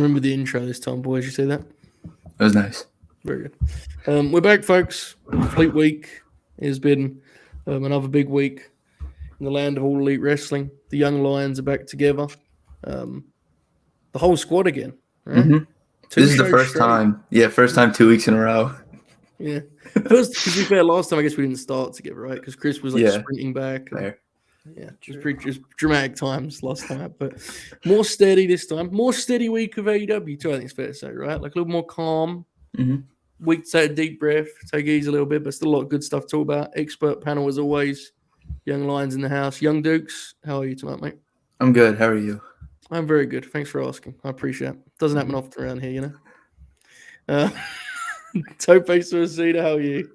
remember the intro this time, boys. You see that? It was nice. Very good. We're back, folks. Fleet Week has been another big week in the land of all elite wrestling. The young Lions are back together. The whole squad again. Right? Mm-hmm. This is the first time. Yeah, first time 2 weeks in a row. Yeah. First, to be fair, last time I guess we didn't start together, right? Because Chris was sprinting back. Fair. Yeah, just dramatic times last time, but more steady this time. More steady week of AEW too, I think it's fair to say, right? Like a little more calm. Mm-hmm. Week to take a deep breath, take it easy a little bit, but still a lot of good stuff to talk about. Expert panel as always. Young Lions in the house. Young Dukes, how are you tonight, mate? I'm good. How are you? I'm very good. Thanks for asking. I appreciate it. Doesn't happen often around here, you know. Tope Suicida, how are you?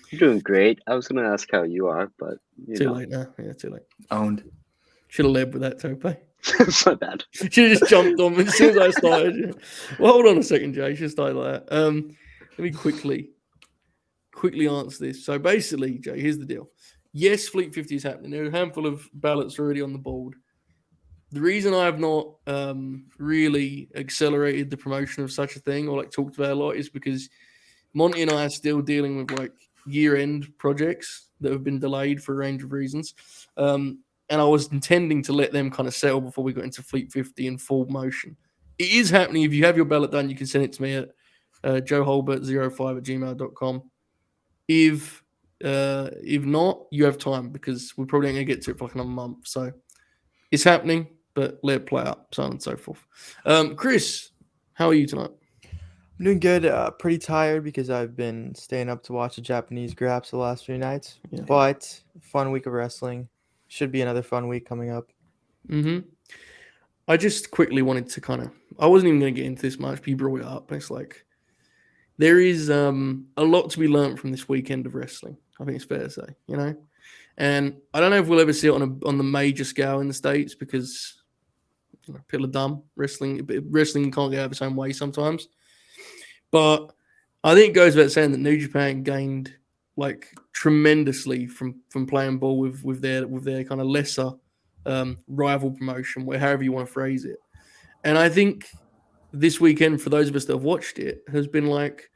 You're doing great. I was going to ask how you are, but too late now. Yeah, too late. Owned. Should have led with that, Tope. My bad. Should have just jumped on as soon as I started. Well, hold on a second, Jay. You should start like that. Let me quickly answer this. So basically, Jay, here's the deal. Yes, Fleet 50 is happening. There are a handful of ballots already on the board. The reason I have not really accelerated the promotion of such a thing or like talked about a lot is because Monty and I are still dealing with like year-end projects that have been delayed for a range of reasons. And I was intending to let them kind of settle before we got into Fleet 50 in full motion. It is happening. If you have your ballot done, you can send it to me at joeholbert05@gmail.com. If not, you have time because we're probably going to get to it for like another month. So it's happening, but let it play out, so on and so forth. Chris, how are you tonight? I'm doing good. Pretty tired because I've been staying up to watch the Japanese graps the last few nights. Yeah. But fun week of wrestling. Should be another fun week coming up. Mm-hmm. I just quickly wanted to I wasn't even going to get into this much, but you brought it up. It's like there is a lot to be learned from this weekend of wrestling. I think it's fair to say, you know. And I don't know if we'll ever see it on the major scale in the States because people are dumb. Wrestling can't get out of its own way sometimes. But I think it goes without saying that New Japan gained like tremendously from playing ball with their kind of lesser rival promotion, however you want to phrase it. And I think this weekend, for those of us that have watched it, has been like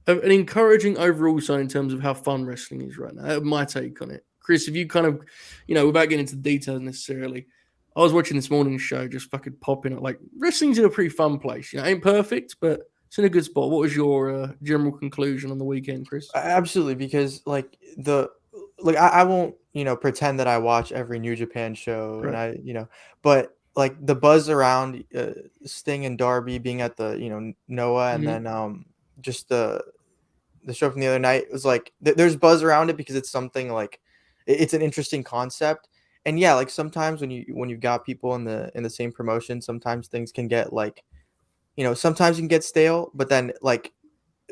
an encouraging overall sign in terms of how fun wrestling is right now. My take on it. Chris, if you kind of, without getting into details necessarily, I was watching this morning's show, just fucking popping it. Like, wrestling's in a pretty fun place. Ain't perfect, but it's in a good spot. What was your general conclusion on the weekend, Chris? Absolutely, because I won't, pretend that I watch every New Japan show, right. And but like the buzz around Sting and Darby being at the, Noah, and then just the show from the other night, it was like there's buzz around it because it's something like it's an interesting concept. And yeah, like sometimes when you've got people in the same promotion, sometimes things can get like, sometimes you can get stale, but then like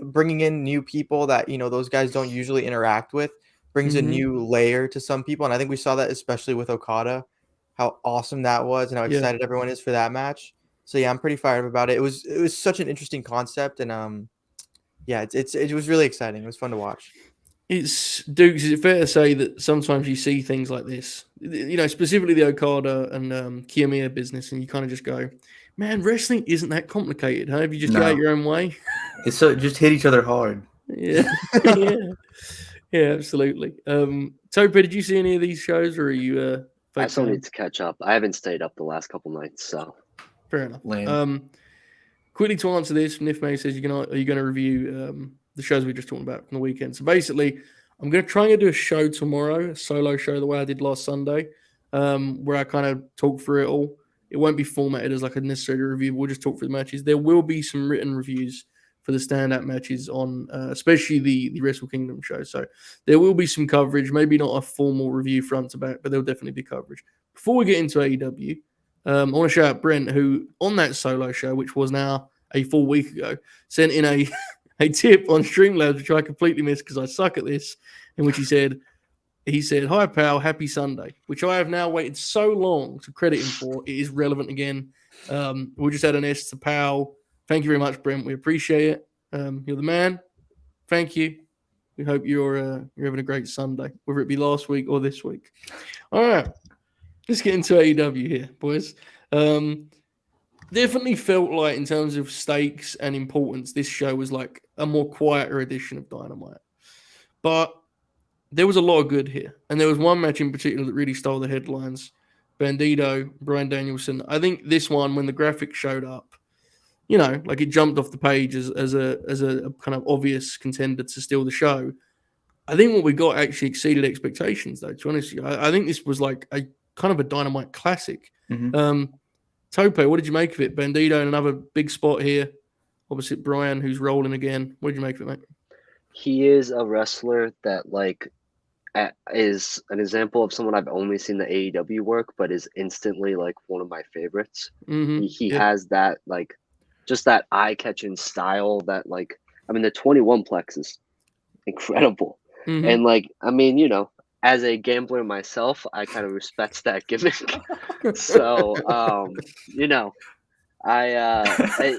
bringing in new people that, those guys don't usually interact with brings a new layer to some people. And I think we saw that especially with Okada, how awesome that was and how excited everyone is for that match. So yeah, I'm pretty fired up about it. It was such an interesting concept, and it was really exciting. It was fun to watch. Dukes, is it fair to say that sometimes you see things like this, specifically the Okada and Kiyomiya business, and you kind of just go, man, wrestling isn't that complicated, huh? If you just get out your own way. It's so just hit each other hard. Yeah. Yeah, absolutely. Tope, did you see any of these shows, or are you I still need to catch up. I haven't stayed up the last couple nights, so fair enough. Quickly to answer this, Nif May says, are you going to review the shows we just talked about from the weekend? So basically, I'm going to try and do a show tomorrow, a solo show, the way I did last Sunday, where I kind of talk through it all. It won't be formatted as like a necessary review. We'll just talk through the matches. There will be some written reviews for the stand-up matches on, especially the Wrestle Kingdom show. So there will be some coverage, maybe not a formal review front to back, but there'll definitely be coverage. Before we get into AEW, I want to shout out Brent, who on that solo show, which was now a full week ago, sent in a tip on Streamlabs, which I completely missed because I suck at this, in which he said, hi, pal, happy Sunday, which I have now waited so long to credit him for. It is relevant again. We'll just add an S to pal. Thank you very much, Brent. We appreciate it. You're the man. Thank you. We hope you're having a great Sunday, whether it be last week or this week. All right. Let's get into AEW here, boys. definitely felt like in terms of stakes and importance, this show was like a more quieter edition of Dynamite. But there was a lot of good here. And there was one match in particular that really stole the headlines. Bandido, Bryan Danielson. I think this one, when the graphics showed up, like it jumped off the page as a kind of obvious contender to steal the show. I think what we got actually exceeded expectations, though, to be honest with you. I think this was like a kind of a Dynamite classic. Mhm. Tope, what did you make of it? Bandido in another big spot here. Opposite Bryan, who's rolling again. What did you make of it, mate? He is a wrestler that is an example of someone I've only seen the AEW work, but is instantly like one of my favorites. Mm-hmm. He has that just that eye-catching style that the 21 plex is incredible. Mm-hmm. And as a gambler myself, I kind of respect that gimmick. So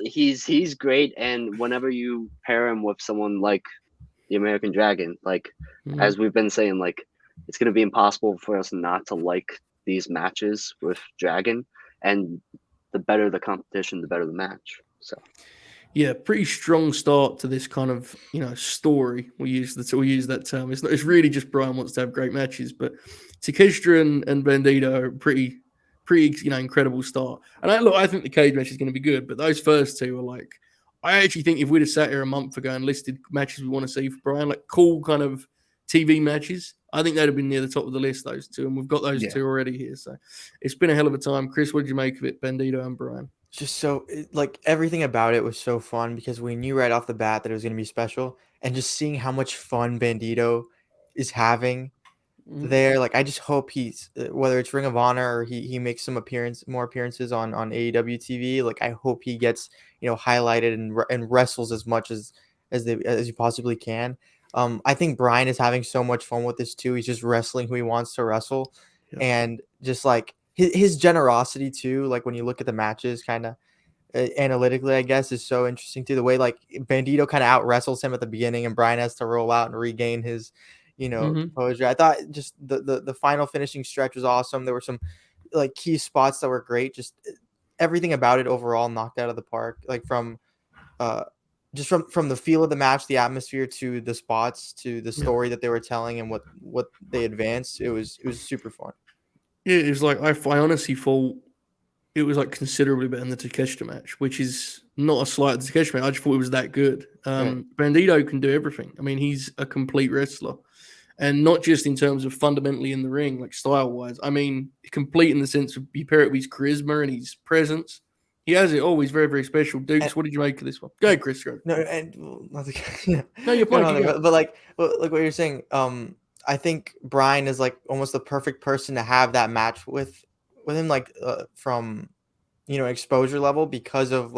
he's great, and whenever you pair him with someone like the American Dragon, as we've been saying, it's going to be impossible for us not to like these matches with Dragon, and the better the competition, the better the match. So yeah, pretty strong start to this kind of story. We use that term. It's really just Bryan wants to have great matches, but Takeshita and Bandido are pretty incredible start. And I think the cage match is going to be good, but those first two are like, I actually think if we'd have sat here a month ago and listed matches we want to see for Bryan, like cool kind of TV matches, I think they'd have been near the top of the list, those two, and we've got those two already here. So it's been a hell of a time. Chris, what did you make of it, Bandido and Bryan? Just so everything about it was so fun because we knew right off the bat that it was going to be special, and just seeing how much fun Bandido is having there, I just hope he's whether it's Ring of Honor or he makes some more appearances on AEW TV. I hope he gets highlighted and wrestles as much as you possibly can. I think Bryan is having so much fun with this too. He's just wrestling who he wants to wrestle, and just his generosity too. When you look at the matches, kind of analytically, I guess, is so interesting too. The way Bandido kind of out wrestles him at the beginning, and Bryan has to roll out and regain his composure. I thought just the final finishing stretch was awesome. There were some key spots that were great. Just everything about it overall knocked out of the park. From the feel of the match, the atmosphere, to the spots, to the story that they were telling, and what they advanced. It was super fun. Yeah, it was I honestly thought it was considerably better than the Takeshita match, which is not a slight to Takeshita match. I just thought it was that good. Bandido can do everything. I mean, he's a complete wrestler. And not just in terms of fundamentally in the ring, style-wise. I mean, complete in the sense of you pair it with his charisma and his presence. He has it all. He's very, very special. Dukes, what did you make of this one? Go ahead, Chris. Go. No, No, you're fine. But what you're saying, I think Bryan is almost the perfect person to have that match with him, from exposure level, because of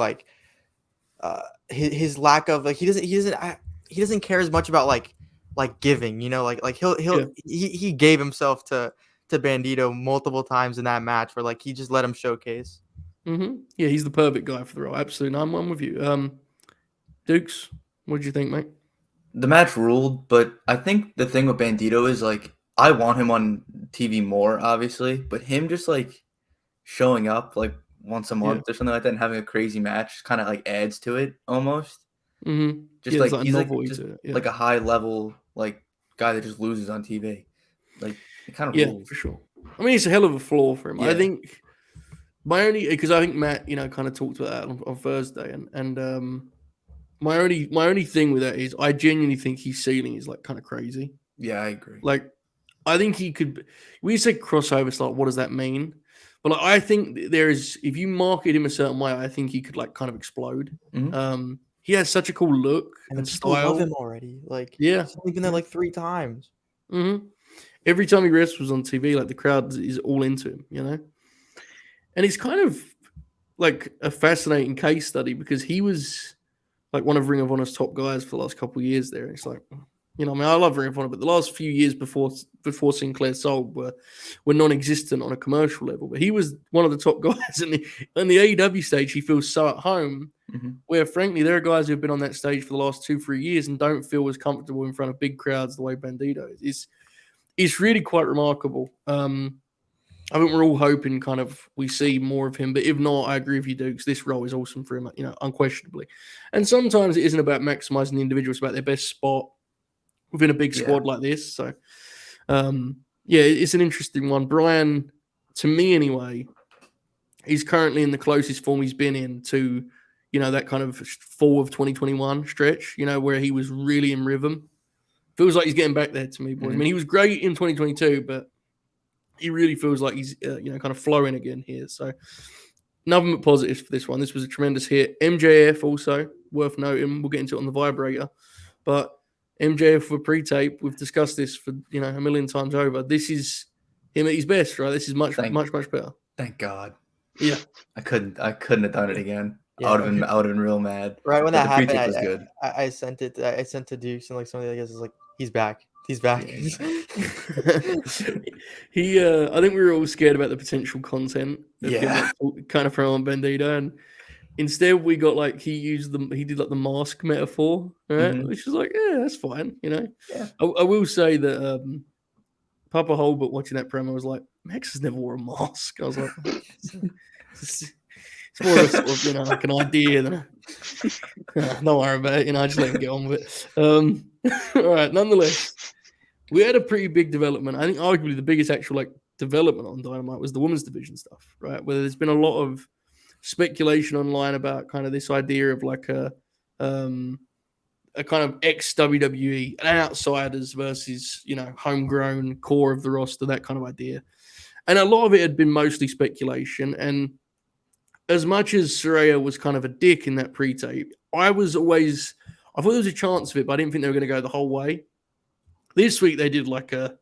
his lack of he doesn't care as much about giving, he gave himself to Bandido multiple times in that match where he just let him showcase. Mm-hmm. Yeah, he's the perfect guy for the role. Absolutely. I'm one with you. Dukes, what did you think, mate? The match ruled, but I think the thing with Bandido is I want him on TV more, obviously, but him just showing up once a month or something like that and having a crazy match kind of adds to it almost. Mm-hmm. Just he's like a high level guy that just loses on TV. It kind of rules. For sure. I mean, it's a hell of a flaw for him. Yeah. I think because I think Matt, kind of talked about that on Thursday, and my only thing with that is I genuinely think his ceiling is kind of crazy. Yeah, I agree. I think he could. We say crossover, what does that mean? But I think if you market him a certain way, I think he could kind of explode. Mm-hmm. He has such a cool look and people style. love him already. He's only been there 3 times. Mm-hmm. Every time he wrestles on TV, the crowd is all into him, And he's kind of a fascinating case study because he was one of Ring of Honor's top guys for the last couple of years there. It's I love Ring of Honor, but the last few years before Sinclair sold were non-existent on a commercial level. But he was one of the top guys in the AEW stage. He feels so at home, where frankly there are guys who have been on that stage for the last 2-3 years and don't feel as comfortable in front of big crowds the way Bandido is. It's really quite remarkable. I think we're all hoping kind of we see more of him, but if not, I agree with you, Dukes. This role is awesome for him, unquestionably. And sometimes it isn't about maximizing the individual; it's about their best spot within a big squad like this. So, it's an interesting one. Brian, to me anyway, he's currently in the closest form he's been in to, that kind of fall of 2021 stretch, where he was really in rhythm. Feels like he's getting back there to me, boys. I mean, he was great in 2022, but he really feels like he's, kind of flowing again here. So, nothing but positives for this one. This was a tremendous hit. MJF also, worth noting. We'll get into it on the vibrator. But MJF for pre-tape, we've discussed this for, a million times over. This is him at his best, right? This is much better. Thank God. Yeah. I couldn't have done it again. Yeah. I would have been real mad. Right when that happened, pre-tape was good. I sent it to Dukes and like some of the guys was like, he's back. He's back. Yeah. I think we were all scared about the potential content of him, kind of from on Bandido, and instead we got he did the mask metaphor, right? Mm-hmm. Which is like, yeah, that's fine, Yeah. I will say that Papa Holbert watching that promo was like, Max has never wore a mask. I was like, it's more of a sort of, like an idea than don't worry about it, just let him get on with it. All right, nonetheless, we had a pretty big development. I think arguably the biggest actual development on Dynamite was the women's division stuff, right? Where there's been a lot of speculation online about kind of this idea of a kind of ex-WWE and outsiders versus, homegrown core of the roster, that kind of idea. And a lot of it had been mostly speculation. And as much as Saraya was kind of a dick in that pre-tape, I thought there was a chance of it, but I didn't think they were going to go the whole way. This week they did a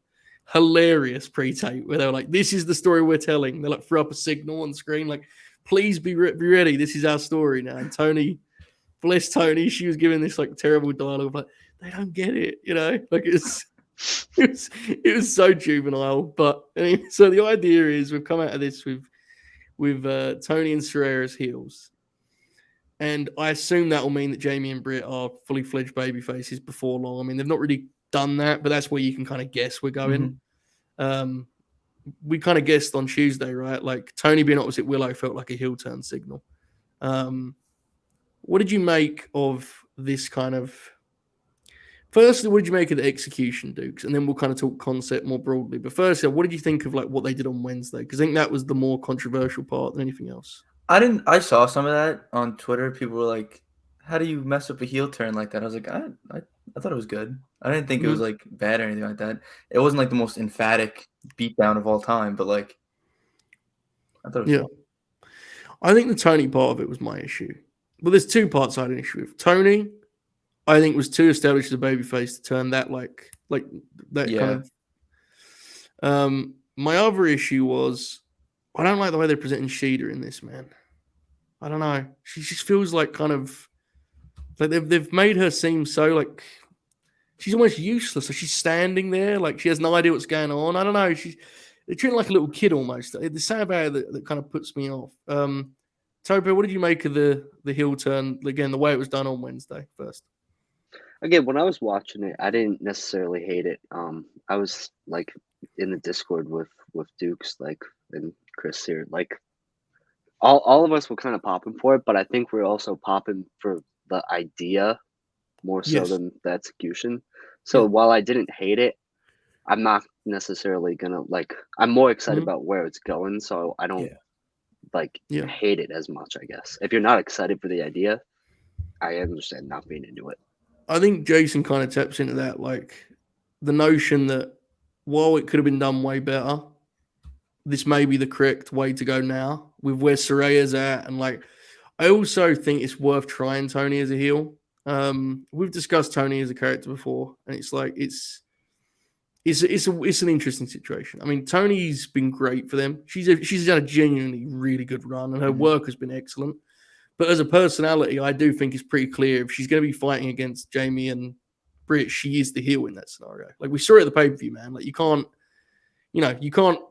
hilarious pre-tape where they were like, this is the story we're telling. They threw up a signal on screen, please be ready. This is our story now. And Tony, bless Tony, she was giving this terrible dialogue they don't get it, it was so juvenile. But anyway, so the idea is we've come out of this with Tony and Saraya as heels. And I assume that will mean that Jamie and Britt are fully fledged baby faces before long. I mean, they've not really done that, but that's where you can kind of guess we're going. Mm-hmm. We kind of guessed on Tuesday, right? Tony being opposite Willow felt like a heel turn signal. What did you make of this kind of... Firstly, what did you make of the execution, Dukes? And then we'll kind of talk concept more broadly. But firstly, what did you think of what they did on Wednesday? Because I think that was the more controversial part than anything else. I saw some of that on Twitter. People were like, how do you mess up a heel turn like that? I was like, I thought it was good. I didn't think it was bad or anything like that. It wasn't the most emphatic beatdown of all time, but I thought it was good. I think the Tony part of it was my issue. Well, there's two parts I had an issue with. Tony, I think, was too established as a babyface to turn that kind of. My other issue was I don't like the way they're presenting Shida in this, man. I don't know. She just feels kind of they've made her seem so she's almost useless. So she's standing there she has no idea what's going on. I don't know. They're treating her like a little kid almost. There's something about her that kind of puts me off. Tope, what did you make of the heel turn again? The way it was done on Wednesday first. Again, when I was watching it, I didn't necessarily hate it. I was in the Discord with Dukes and Chris here. All of us were kind of popping for it, but I think we're also popping for the idea more so than the execution. So while I didn't hate it, I'm not necessarily gonna I'm more excited about where it's going, so I don't hate it as much, I guess. If you're not excited for the idea, I understand not being into it. I think Jason kind of taps into that, the notion that while it could have been done way better, this may be the correct way to go now with where Saraya's at. And I also think it's worth trying Tony as a heel. We've discussed Tony as a character before, and it's an interesting situation. I mean, Tony's been great for them. She's had a genuinely really good run, and her work has been excellent. But as a personality, I do think it's pretty clear if she's going to be fighting against Jamie and Britt, she is the heel in that scenario. We saw it at the pay-per-view, man. You can't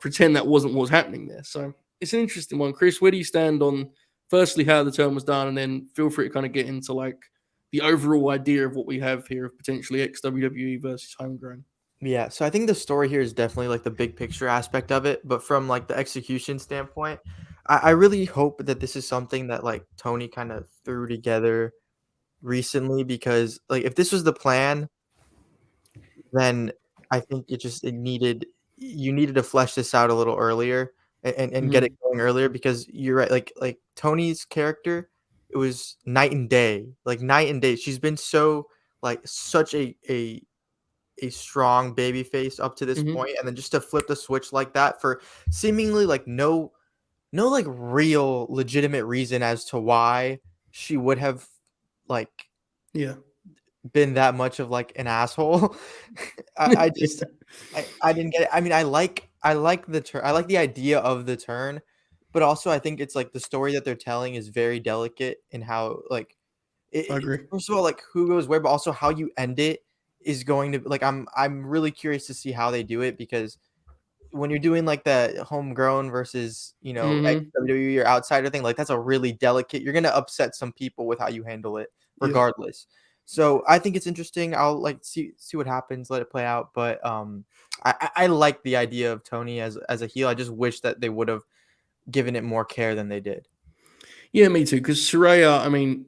pretend that wasn't what was happening there. So it's an interesting one. Chris, where do you stand on, firstly, how the turn was done, and then feel free to kind of get into the overall idea of what we have here of potentially ex-WWE versus homegrown? Yeah, so I think the story here is definitely like the big picture aspect of it, but from like the execution standpoint, I really hope that this is something that like Tony kind of threw together recently because like if this was the plan, then I think it needed you needed to flesh this out a little earlier and get it going earlier because you're right, like Tony's character, it was night and day, like night and day. She's been so like such a strong baby face up to this point, and then just to flip the switch like that for seemingly like no like real legitimate reason as to why she would have like Yeah. been that much of like an asshole. I just I didn't get it. I mean, I like the turn. I like the idea of the turn, but also I think it's like the story that they're telling is very delicate in how like I agree. first of all, like who goes where, but also how you end it is going to like I'm really curious to see how they do it because when you're doing like the homegrown versus WWE or outsider thing, like that's a really delicate. You're gonna upset some people with how you handle it, regardless. So I think it's interesting. I'll like see what happens, let it play out. But I like the idea of Tony as a heel. I just wish that they would have given it more care than they did. Yeah, me too. Because Saraya, I mean,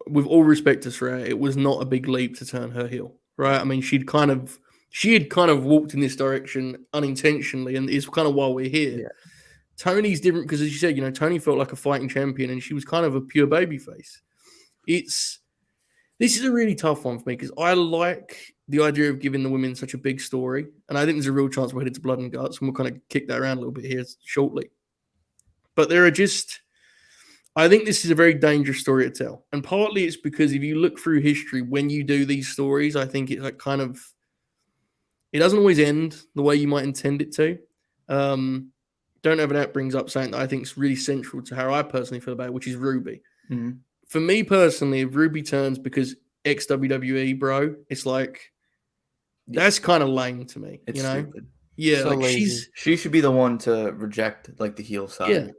with all respect to Saraya, it was not a big leap to turn her heel, right? I mean, she had kind of walked in this direction unintentionally, and it's kind of why we're here. Yeah. Tony's different because, as you said, Tony felt like a fighting champion, and she was kind of a pure babyface. This is a really tough one for me because I like the idea of giving the women such a big story, and I think there's a real chance we're headed to Blood and Guts, and we'll kind of kick that around a little bit here shortly. But I think this is a very dangerous story to tell, and partly it's because if you look through history, when you do these stories, I think it like it doesn't always end the way you might intend it to. Don't Ever That brings up something that I think is really central to how I personally feel about it, which is Ruby. Mm-hmm. For me personally, if Ruby turns because ex-WWE, bro, it's like that's kind of lame to me. It's stupid. Yeah, So like lazy. She should be the one to reject like the heel side.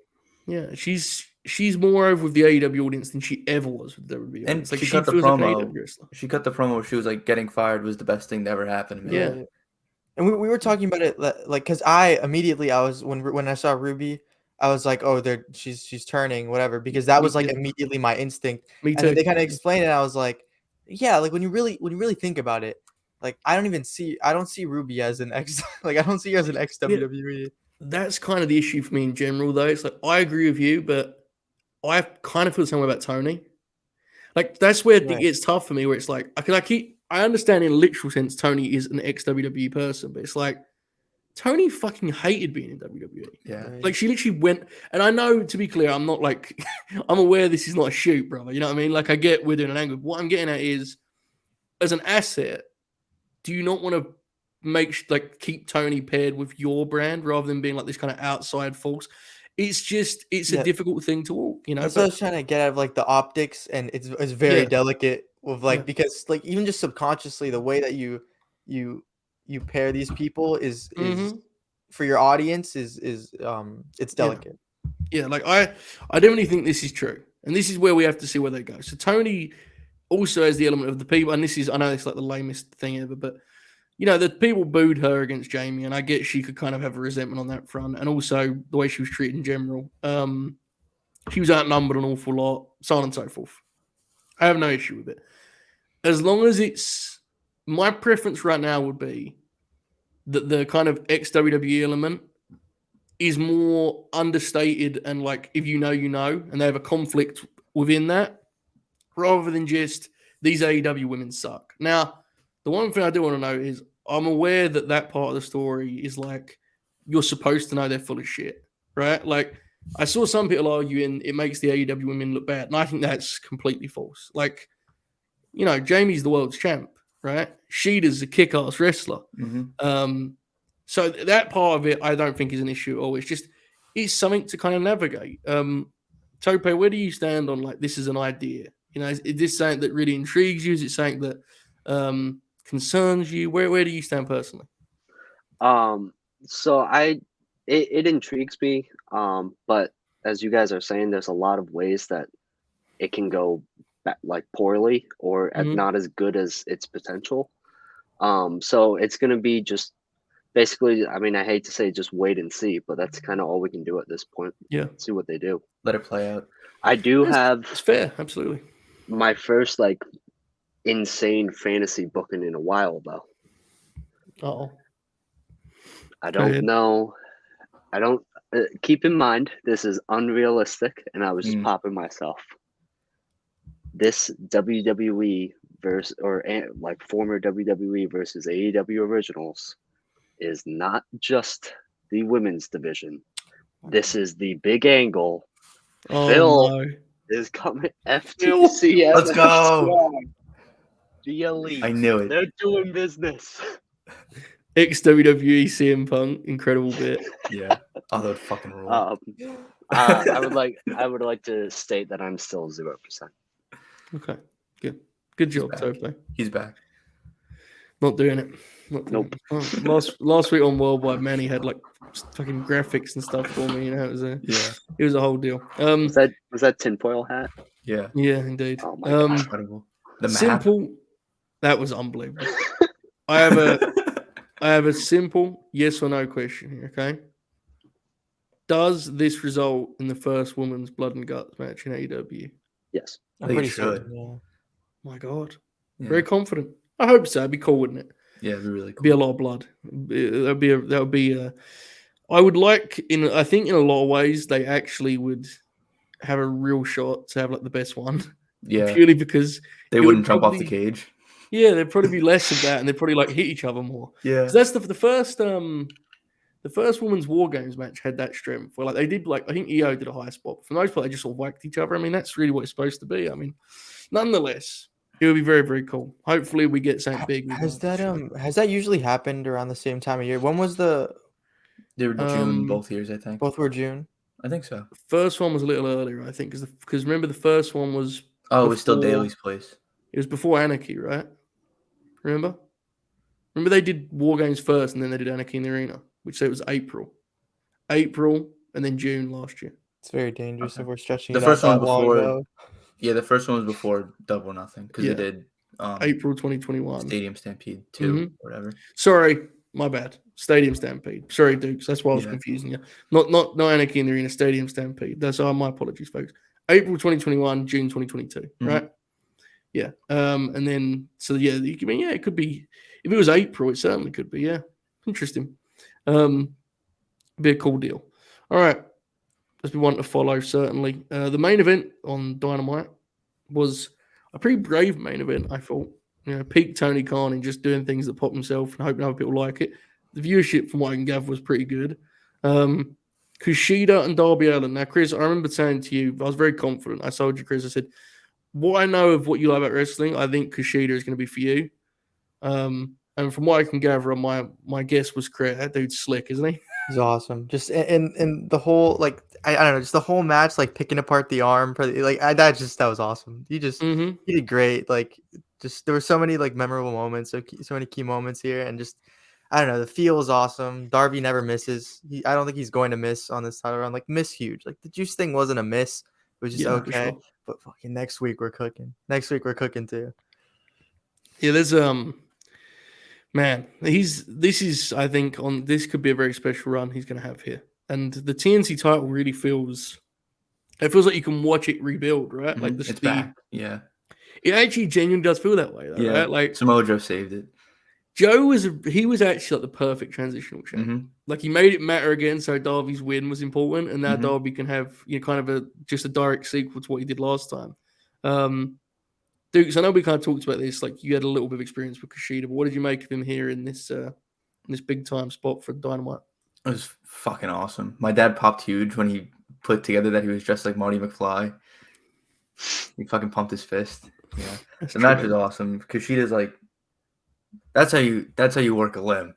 Yeah. She's more over with the AEW audience than she ever was with the WWE. And it's like she she cut the feels like an promo. AEW wrestler. She cut the promo where she was like getting fired was the best thing that ever happened to me. Yeah. And we were talking about it like because I was when I saw Ruby, I was like, oh, she's turning whatever because that was like immediately my instinct. Me And too. then they kind of explained it. And I was like, yeah, like when you really think about it, like I don't see Ruby as an ex like I don't see her as an ex WWE. That's kind of the issue for me in general, though. It's like I agree with you, but I kind of feel the same way about Tony. Like that's where it gets tough for me, where it's like I understand in a literal sense Tony is an ex WWE person, but it's like Tony fucking hated being in WWE. Yeah. Like she literally went, and I know, to be clear, I'm not like I'm aware this is not a shoot, brother. You know what I mean? Like I get we're doing an angle. What I'm getting at is, as an asset, do you not want to keep Tony paired with your brand rather than being like this kind of outside force? It's a difficult thing to walk, That's what I was trying to get out of like the optics, and it's very delicate with like because like even just subconsciously the way that you pair these people is for your audience is it's delicate. Yeah, like I definitely think this is true, and this is where we have to see where they go. So Tony also has the element of the people, and I know it's like the lamest thing ever, but the people booed her against Jamie, and I get she could kind of have a resentment on that front, and also the way she was treated in general. She was outnumbered an awful lot, so on and so forth. I have no issue with it. As long as my preference right now would be that the kind of ex-WWE element is more understated and like, if you know, and they have a conflict within that, rather than just these AEW women suck. Now, the one thing I do want to know is I'm aware that part of the story is like you're supposed to know they're full of shit, right? Like I saw some people arguing it makes the AEW women look bad, and I think that's completely false. Like, Jamie's the world's champ, right? Shida's a kick-ass wrestler. So that part of it I don't think is an issue at all. It's something to kind of navigate. Tope, where do you stand on like this is an idea? Is this something that really intrigues you? Is it something that concerns you? Where do you stand personally? So it intrigues me. But as you guys are saying, there's a lot of ways that it can go like poorly or not as good as its potential. So it's gonna be just basically. I mean, I hate to say just wait and see, but that's kind of all we can do at this point. Yeah. See what they do. Let it play out. I do have It's fair, absolutely. my first like insane fantasy booking in a while though. Oh. I Go don't ahead. know. I don't keep in mind this is unrealistic, and I was just popping myself. This WWE versus like former WWE versus AEW originals is not just the women's division. This is the big angle. Oh Phil no. is coming. FTC. Let's go. The Elite. I knew it. They're doing business. Ex WWE CM Punk, incredible bit. Yeah. Oh, that would fucking rule. I would like to state that I'm still 0%. Okay, good job, Tope. He's back. Not doing it. Nope. Last week on Worldwide, man, he had like fucking graphics and stuff for me. You know, it was a whole deal. Was that tinfoil hat? Yeah. Yeah, indeed. Oh my god, incredible. The map. Simple. That was unbelievable. I have a simple yes or no question here. Okay. Does this result in the first women's blood and guts match in AEW? Yes. I'm pretty sure. Yeah. My God. Yeah. Very confident. I hope so. It'd be cool, wouldn't it? Yeah, it'd be really cool. Be a lot of blood. That would be. I would like I think in a lot of ways they actually would have a real shot to have like the best one. Yeah. Purely because they wouldn't jump off the cage. Yeah, there'd probably be less of that, and they'd probably like hit each other more. Yeah. That's the first. The first women's War Games match had that strength where like they did I think EO did a high spot. But for the most part, they just sort of whacked each other. I mean, that's really what it's supposed to be. I mean, nonetheless, it would be very, very cool. Hopefully we get something big. Has that usually happened around the same time of year? When was the They were June both years, I think. both were June? I think so. First one was a little earlier, I think, because remember the first one was it was still Daly's place. It was before Anarchy, right? Remember they did War Games first, and then they did Anarchy in the Arena, which it was April, and then June last year. It's very dangerous if we're stretching the it first out one that long before. ago. Yeah, the first one was before Double or Nothing because they did April 2021 Stadium Stampede 2 or whatever. Sorry, my bad. Stadium Stampede. Sorry, Dukes. That's why I was confusing you. Not Anarchy in the Arena. Stadium Stampede. That's my apologies, folks. April 2021, June 2022. Right. Yeah. And then it could be if it was April, it certainly could be. Yeah. Interesting. Be a cool deal. All right. As we want to follow, certainly. The main event on Dynamite was a pretty brave main event, I thought. Peak Tony Khan and just doing things that pop himself and hoping other people like it. The viewership, from what I can gather, was pretty good. Kushida and Darby Allin. Now, Chris, I remember saying to you, I was very confident. I told you, Chris, I said, what I know of what you like about wrestling, I think Kushida is going to be for you. And from what I can gather, my guess was correct. That dude's slick, isn't he? He's awesome. Just and the whole I don't know, just the whole match, like picking apart the arm, that was awesome. He did great. Just there were so many memorable moments, so many key moments here, and just I don't know, the feel is awesome. Darby never misses. I don't think he's going to miss on this title run. Miss huge. The juice thing wasn't a miss. It was just okay. Sure. But fucking next week we're cooking. Next week we're cooking too. Yeah, there's man, this could be a very special run he's going to have here. And the TNT title really feels like you can watch it rebuild, right? Mm-hmm. It's back. Yeah. It actually genuinely does feel that way, though, right? Samoa Joe saved it. Joe was actually the perfect transitional champ. Mm-hmm. He made it matter again, so Darby's win was important, and now Darby can have kind of just a direct sequel to what he did last time. Duke, so I know we kind of talked about this. You had a little bit of experience with Kushida, but what did you make of him here in this big time spot for Dynamite? It was fucking awesome. My dad popped huge when he put together that he was dressed like Marty McFly. He fucking pumped his fist. Yeah, the match was awesome. Kushida's that's how you work a limb.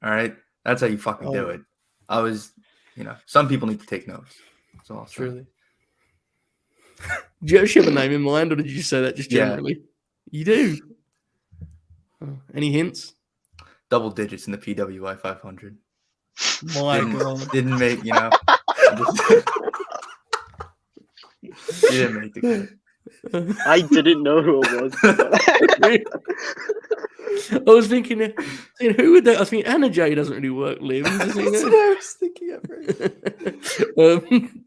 All right, that's how you fucking do it. I was, some people need to take notes. That's all. Truly. Do you actually have a name in mind, or did you say that just generally? Yeah. You do. Any hints? Double digits in the PWI 500. My God. Didn't make, you didn't make the cut. I didn't know who it was. I was thinking, who would that? I was thinking Anna Jay doesn't really work limbs. That's what I was thinking at first.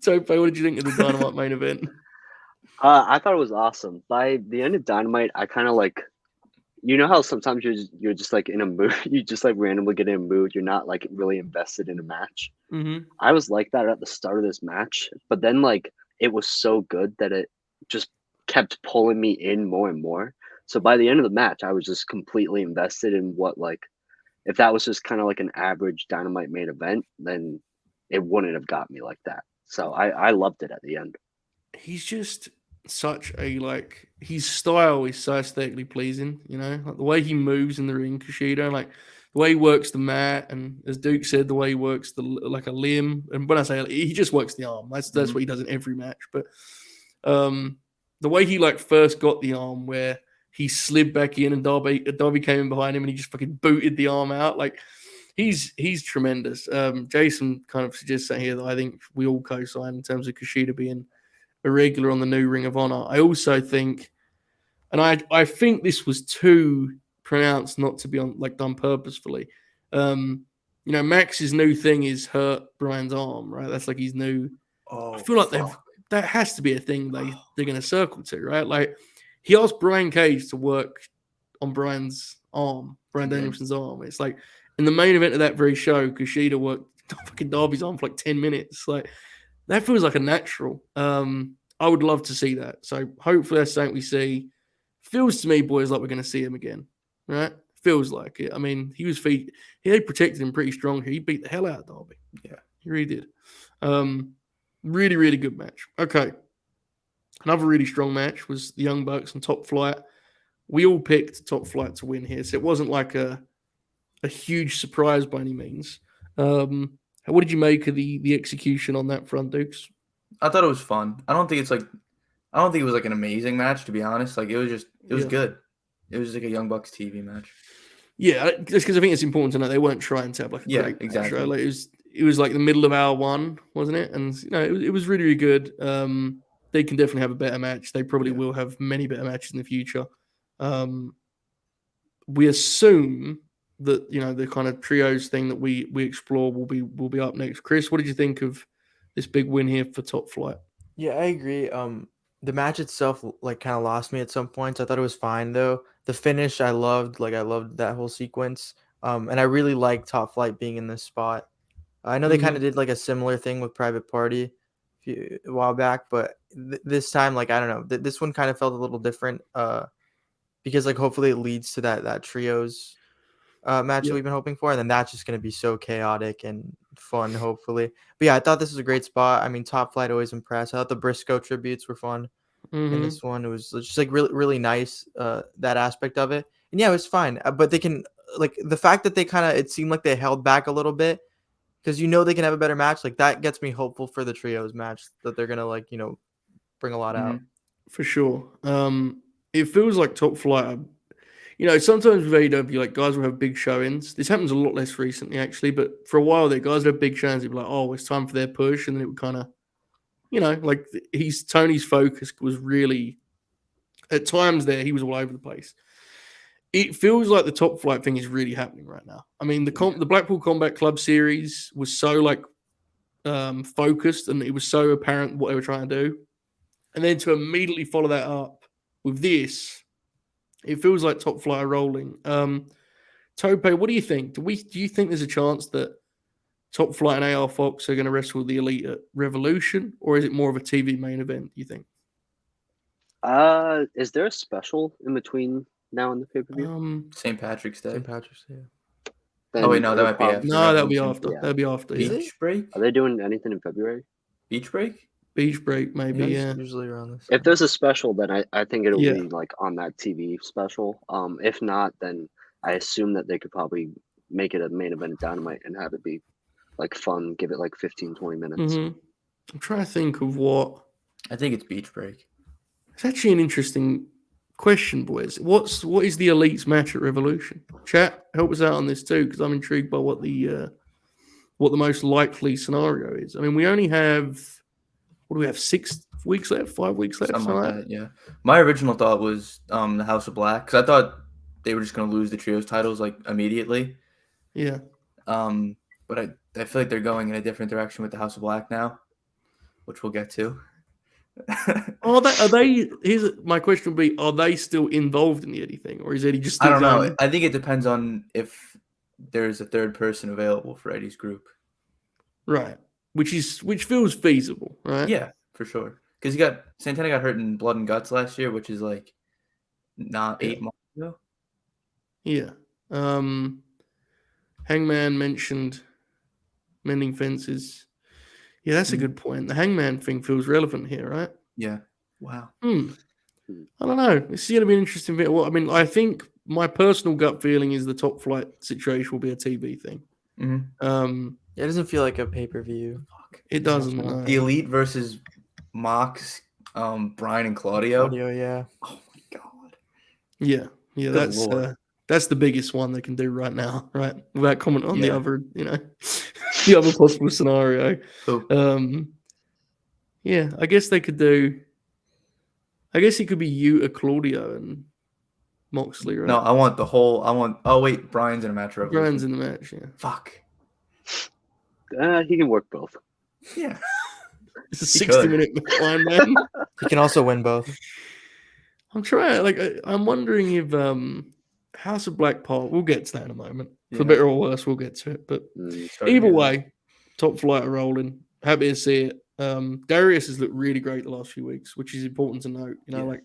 Tope, what did you think of the Dynamite main event? I thought it was awesome. By the end of Dynamite, I kind of like, you know how sometimes you're just like in a mood, you just like randomly get in a mood. You're not like really invested in a match. Mm-hmm. I was like that at the start of this match, but then like it was so good that it just kept pulling me in more and more. So by the end of the match, I was just completely invested in what, like, if that was just kind of like an average Dynamite main event, then it wouldn't have got me like that. So I loved it at the end. He's just such a, like, his style is so aesthetically pleasing, you know, like the way he moves in the ring, Kushida, like the way he works the mat, and as Duke said, the way he works the like a limb. And when I say he just works the arm, that's what he does in every match. But the way he like first got the arm, where he slid back in and Darby came in behind him and he just fucking booted the arm out, like he's tremendous. Jason kind of suggests that here that I think we all co-sign in terms of Kushida being a regular on the new Ring of Honor. I also think, and I think this was too pronounced not to be done purposefully. You know, Max's new thing is hurt Brian's arm, right? That's like his new. Oh, I feel like that has to be a thing they're going to circle to, right? Like he asked Brian Cage to work on Brian's arm, Brian Danielson's arm. It's like in the main event of that very show, Kushida worked fucking Darby's arm for like 10 minutes. Like that feels like a natural. I would love to see that. So hopefully that's something we see. Feels to me, boys, like we're going to see him again, right? Feels like it. I mean, they protected him pretty strong. He beat the hell out of Darby. Yeah, he really did. Really, really good match. Okay. Another really strong match was the Young Bucks and Top Flight. We all picked Top Flight to win here, so it wasn't like a huge surprise by any means. What did you make of the execution on that front, Dukes? I thought it was fun. I don't think it was like an amazing match, to be honest. Like it was good. It was like a Young Bucks TV match. Yeah, just because I think it's important to know they weren't trying to have like a great exactly. match, right? Like it was like the middle of hour one, wasn't it? And you know, it was really, really good. They can definitely have a better match. They probably will have many better matches in the future. We assume that, you know, the kind of trios thing that we explore will be up next. Chris, what did you think of this big win here for Top Flight? Yeah, I agree. The match itself like kind of lost me at some points. I thought it was fine though. The finish I loved. Like I loved that whole sequence. And I really liked Top Flight being in this spot. I know they kind of did like a similar thing with Private Party a while back, but this time, like I don't know, this one kind of felt a little different. Because like hopefully it leads to that trios match that we've been hoping for, and then that's just going to be so chaotic and fun, hopefully. But yeah, I thought this was a great spot. I mean, Top Flight always impressed. I thought the Briscoe tributes were fun in this one. It was just like really, really nice, that aspect of it. And yeah, it was fine. But they can, like, the fact that they it seemed like they held back a little bit, because you know they can have a better match. Like that gets me hopeful for the trios match, that they're gonna like, you know, bring a lot out. For sure. It feels like Top Flight. You know, sometimes with AEW, like guys will have big showings. This happens a lot less recently, actually, but for a while there, guys would have big showings. They'd be like, "Oh, it's time for their push," and then it would kind of, you know, like Tony's focus was really, at times there, he was all over the place. It feels like the Top Flight thing is really happening right now. I mean, the Blackpool Combat Club series was so like focused, and it was so apparent what they were trying to do, and then to immediately follow that up with this. It feels like Top Flight are rolling. Tope, what do you think? Do you think there's a chance that Top Flight and AR Fox are going to wrestle the Elite at Revolution, or is it more of a TV main event, do you think? Is there a special in between now and the pay-per-view? St. Patrick's Day. St. Patrick's Day. Then oh wait, no, that might be after. No, that'll be after. Yeah. That'll be after. Beach break? Are they doing anything in February? Beach break? Beach break, maybe. Yeah. Usually around this. If there's a special, then I think it'll be like on that TV special. If not, then I assume that they could probably make it a main event Dynamite and have it be like fun. Give it like 15-20 minutes. I'm trying to think of what. I think it's beach break. It's actually an interesting question, boys. What is the Elite's match at Revolution? Chat, help us out on this too, because I'm intrigued by what the most likely scenario is. I mean, we only have. What do we have? 6 weeks left? 5 weeks left? Something like that, yeah. My original thought was the House of Black, because I thought they were just going to lose the trios titles like immediately. Yeah. But I feel like they're going in a different direction with the House of Black now, which we'll get to. Are they? Here's my question: would be: are they still involved in the Eddie thing, or is Eddie just? I don't know. I think it depends on if there's a third person available for Eddie's group. Right, which feels feasible, right? Yeah, for sure. Because Santana got hurt in Blood and Guts last year, which is like not 8 months ago. Yeah. Hangman mentioned mending fences. Yeah, that's a good point. The Hangman thing feels relevant here, right? Yeah. Wow. I don't know. This is going to be an interesting bit. Well, I mean, I think my personal gut feeling is the Top Flight situation will be a TV thing. It doesn't feel like a pay-per-view. It doesn't. No. The Elite versus Mox, Brian and Claudio. Yeah. Oh my god. Yeah. That's the biggest one they can do right now, right? Without comment on the other, the other possible scenario. Yeah, I guess they could do. I guess it could be Yuta, Claudio, and Moxley, right? No, I want. Oh wait, Brian's in a match. Brian's in the match. Yeah. Fuck. He can work both. Yeah. It's a 60-minute line, man. He can also win both. I'm trying. I'm wondering if House of Black part. We'll get to that in a moment. For better or worse, we'll get to it. But either way, Top Flight are rolling. Happy to see it. Darius has looked really great the last few weeks, which is important to note. Like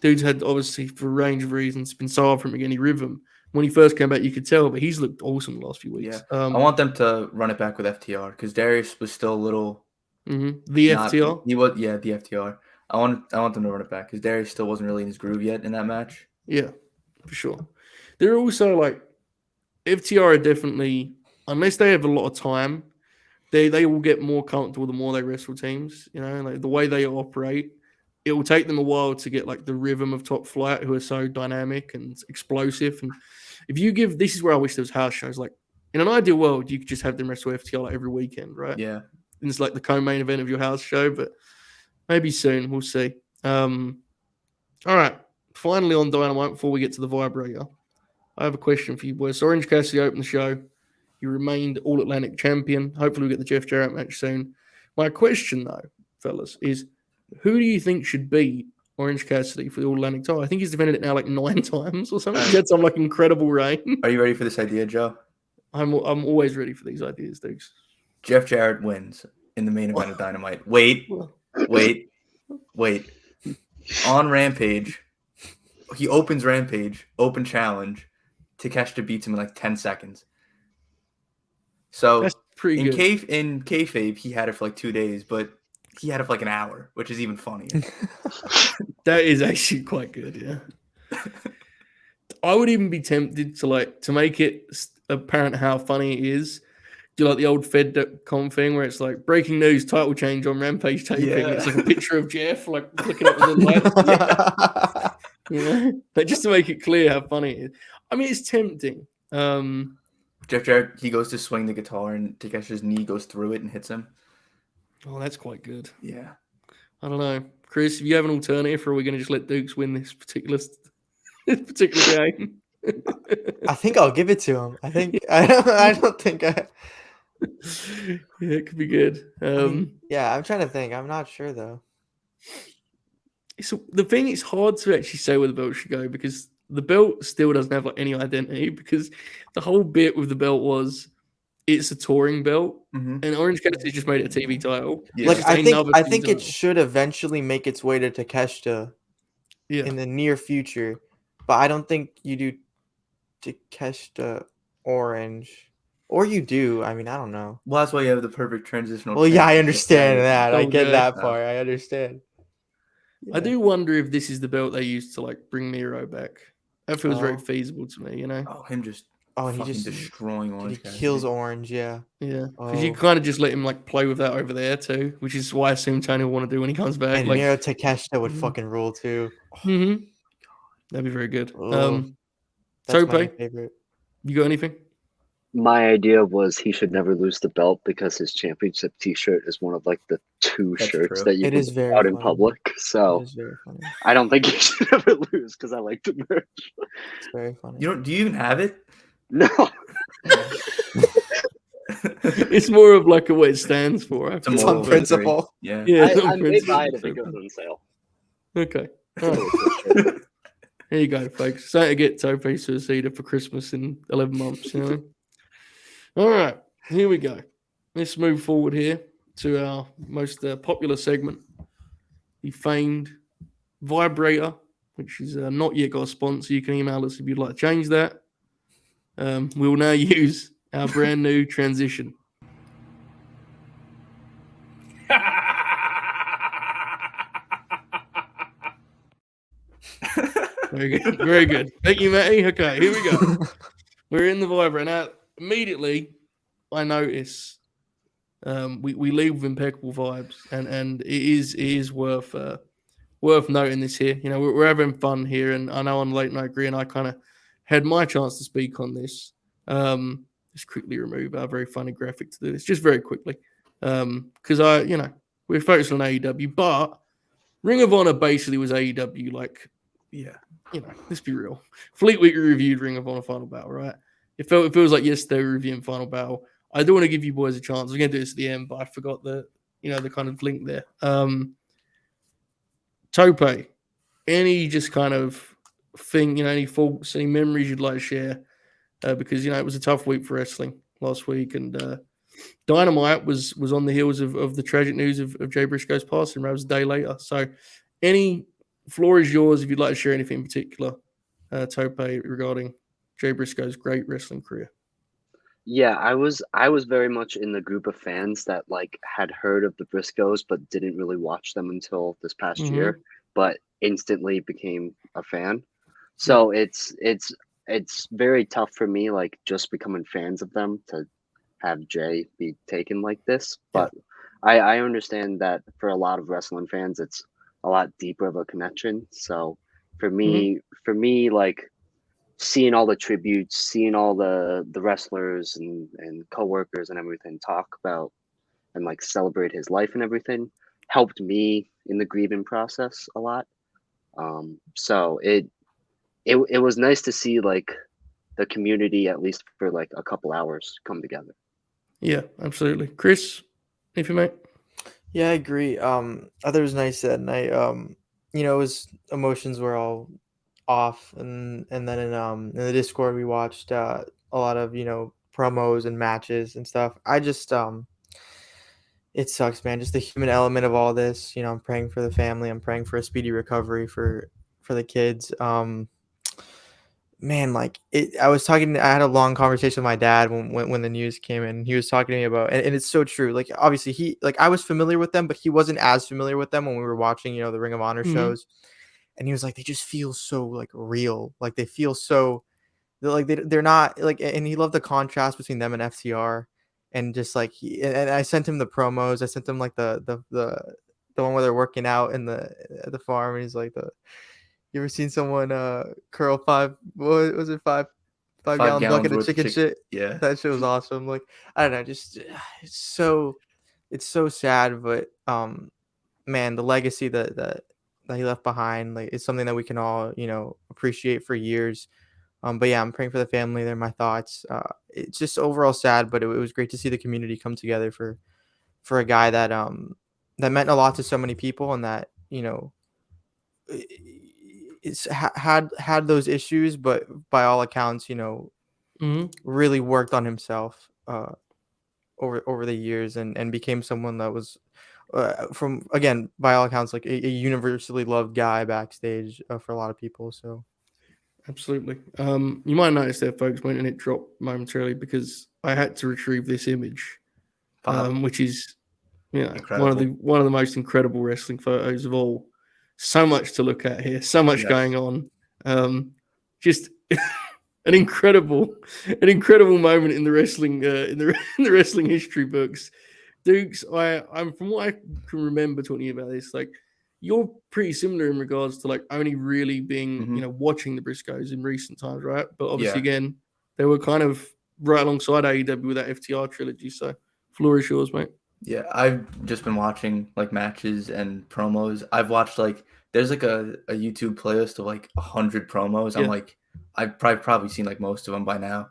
dude's had obviously for a range of reasons been so hard for him to get any rhythm. When he first came back, you could tell, but he's looked awesome the last few weeks. Yeah. I want them to run it back with FTR because Darius was still a little. FTR. He was the FTR. I want them to run it back because Darius still wasn't really in his groove yet in that match. Yeah, for sure. They're also like FTR are definitely, unless they have a lot of time, they will get more comfortable the more they wrestle teams. Like the way they operate, it will take them a while to get like the rhythm of Top Flight, who are so dynamic and explosive. And if you give, this is where I wish there was house shows. Like in an ideal world, you could just have them wrestle FTR like every weekend, right? Yeah. And it's like the co-main event of your house show, but maybe soon. We'll see. All right. Finally on Dynamite, before we get to the vibrator, I have a question for you boys. So Orange Cassidy opened the show. He remained All-Atlantic champion. Hopefully we get the Jeff Jarrett match soon. My question, though, fellas, is who do you think should beat Orange Cassidy for the All-Atlantic title? I think he's defended it now like 9 times or something. He's had some like incredible reign. Are you ready for this idea, Joe? I'm always ready for these ideas, Dukes. Jeff Jarrett wins in the main event of Dynamite. Wait. On Rampage, he opens Rampage, open challenge. Takeshita beats him in like 10 seconds. So that's pretty good. In kayfabe, he had it for like 2 days, but he had it for like an hour, which is even funnier. That is actually quite good, yeah. I would even be tempted to make it apparent how funny it is. Do you like the old Fed.com thing where it's like breaking news, title change on Rampage taping? Yeah. It's like a picture of Jeff like looking up with the lights. But just to make it clear how funny it is. I mean, it's tempting. Jeff Jarrett, he goes to swing the guitar and Takeshi's knee goes through it and hits him. Oh, that's quite good. Yeah. I don't know. Chris, if you have an alternative, or are we going to just let Dukes win this particular game? I think I'll give it to him. I don't think I... Yeah, it could be good. I'm trying to think. I'm not sure though. So the thing is hard to actually say where the belt should go because the belt still doesn't have like any identity because the whole bit with the belt was it's a touring belt and Orange Cassidy just made it a TV title. Yeah. Like I think it should eventually make its way to Takeshita in the near future, but I don't think you do Takeshita Orange. Or you do. I mean, I don't know. Well, that's why you have the perfect transitional. Well, yeah, I understand that. I get that part. I understand. Yeah. I do wonder if this is the belt they used to like bring Miro back. That feels very feasible to me, Oh, him just. And he just destroying Orange. He kills Orange, yeah. Yeah. Because you kind of just let him like play with that over there too, which is why I assume Tony will want to do when he comes back. And Miro Takeshita would fucking rule too. That'd be very good. That's Tope, my favorite. You got anything? My idea was he should never lose the belt because his championship T-shirt is one of like the two That's shirts true. that you It can is put very out in funny. public. It So is very funny. I don't think he should ever lose because I like the merch. It's very funny. Do you even have it? No, It's more of like what it stands for. It's a It's moral on victory. principle. Yeah. Yeah, it's on I may principle. buy it if it goes on sale. Okay. All right. There you go, folks. So to get Tope Suicida for Christmas in 11 months. You know? All right. Here we go. Let's move forward here to our most popular segment, the famed vibrator, which is not yet got a sponsor. You can email us if you'd like to change that. We will now use our brand new transition. Very good. Very good. Thank you, Matty. Okay, here we go. We're in the vibrator. Now, immediately, I notice we leave with impeccable vibes, and it is worth noting this here. You know, we're having fun here, and I know on Late Night Green, I kind of had my chance to speak on this. Just quickly remove our very funny graphic to do this, just very quickly, because we're focused on AEW, but Ring of Honor basically was AEW. Like, yeah, let's be real. Fleet Week reviewed Ring of Honor Final Battle, right? It feels like yesterday we were reviewing Final Battle. I do want to give you boys a chance. We're going to do this at the end, but I forgot the kind of link there. Tope, any just kind of thing, any thoughts, any memories you'd like to share? Because, it was a tough week for wrestling last week, and Dynamite was on the heels of the tragic news of Jay Briscoe's passing. That was a day later. So any floor is yours if you'd like to share anything in particular, Tope, regarding Jay Briscoe's great wrestling career. Yeah, I was very much in the group of fans that like had heard of the Briscoes but didn't really watch them until this past year, but instantly became a fan. So it's very tough for me, like just becoming fans of them, to have Jay be taken like this. But I understand that for a lot of wrestling fans, it's a lot deeper of a connection. So for me, like seeing all the tributes, seeing all the wrestlers and coworkers and everything talk about and like celebrate his life and everything helped me in the grieving process a lot. So it was nice to see like the community, at least for like a couple hours, come together. Yeah, absolutely. Chris, anything, mate? Yeah, I agree. I thought it was nice that night. It was emotions were all off, and then in the Discord we watched a lot of promos and matches and stuff. I just it sucks, man. Just the human element of all this. I'm praying for the family. I'm praying for a speedy recovery for the kids. Man, like I had a long conversation with my dad when the news came in. He was talking to me about, and it's so true. Like, obviously I was familiar with them, but he wasn't as familiar with them when we were watching, the Ring of Honor shows. And he was like, they just feel so like real. Like they feel so they're not like, and he loved the contrast between them and FTR. And just like and I sent him the promos. I sent him like the one where they're working out at the farm, and he's like, you ever seen someone curl five gallon bucket of chicken shit? Yeah, that shit was awesome. Like, I don't know, just it's so sad, but man, the legacy that he left behind, like, it's something that we can all appreciate for years. But yeah, I'm praying for the family. They're my thoughts. It's just overall sad, but it was great to see the community come together for a guy that that meant a lot to so many people, and that it's had those issues, but by all accounts, really worked on himself over the years, and became someone that was from, again, by all accounts, like a universally loved guy backstage for a lot of people. So absolutely. You might notice there, folks, my internet dropped momentarily because I had to retrieve this image, which is one of the most incredible wrestling photos of all. So much to look at here, so much going on. Just an incredible moment in the wrestling in the wrestling history books. Dukes, I'm from what I can remember talking about this, like, you're pretty similar in regards to like only really being watching the Briscoes in recent times, right? But obviously, again, they were kind of right alongside AEW with that FTR trilogy. So, floor is yours, mate. Yeah, I've just been watching like matches and promos. I've watched like there's like a YouTube playlist of like 100 promos. I'm Yeah. like I've probably seen like most of them by now,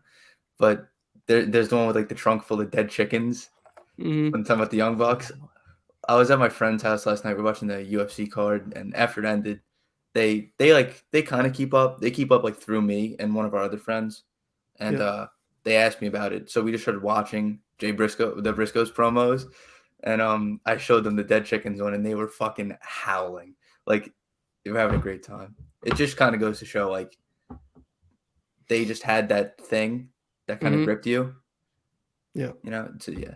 but there's the one with like the trunk full of dead chickens. Mhm. When talking about the Young Bucks, I was at my friend's house last night. We're watching the UFC card, and after it ended, they kind of keep up. They keep up like through me and one of our other friends, and they asked me about it. So we just started watching the Briscoes promos, and I showed them the dead chickens one, and they were fucking howling. Like they were having a great time. It just kind of goes to show like they just had that thing that kind of gripped you. Yeah. You know. So yeah.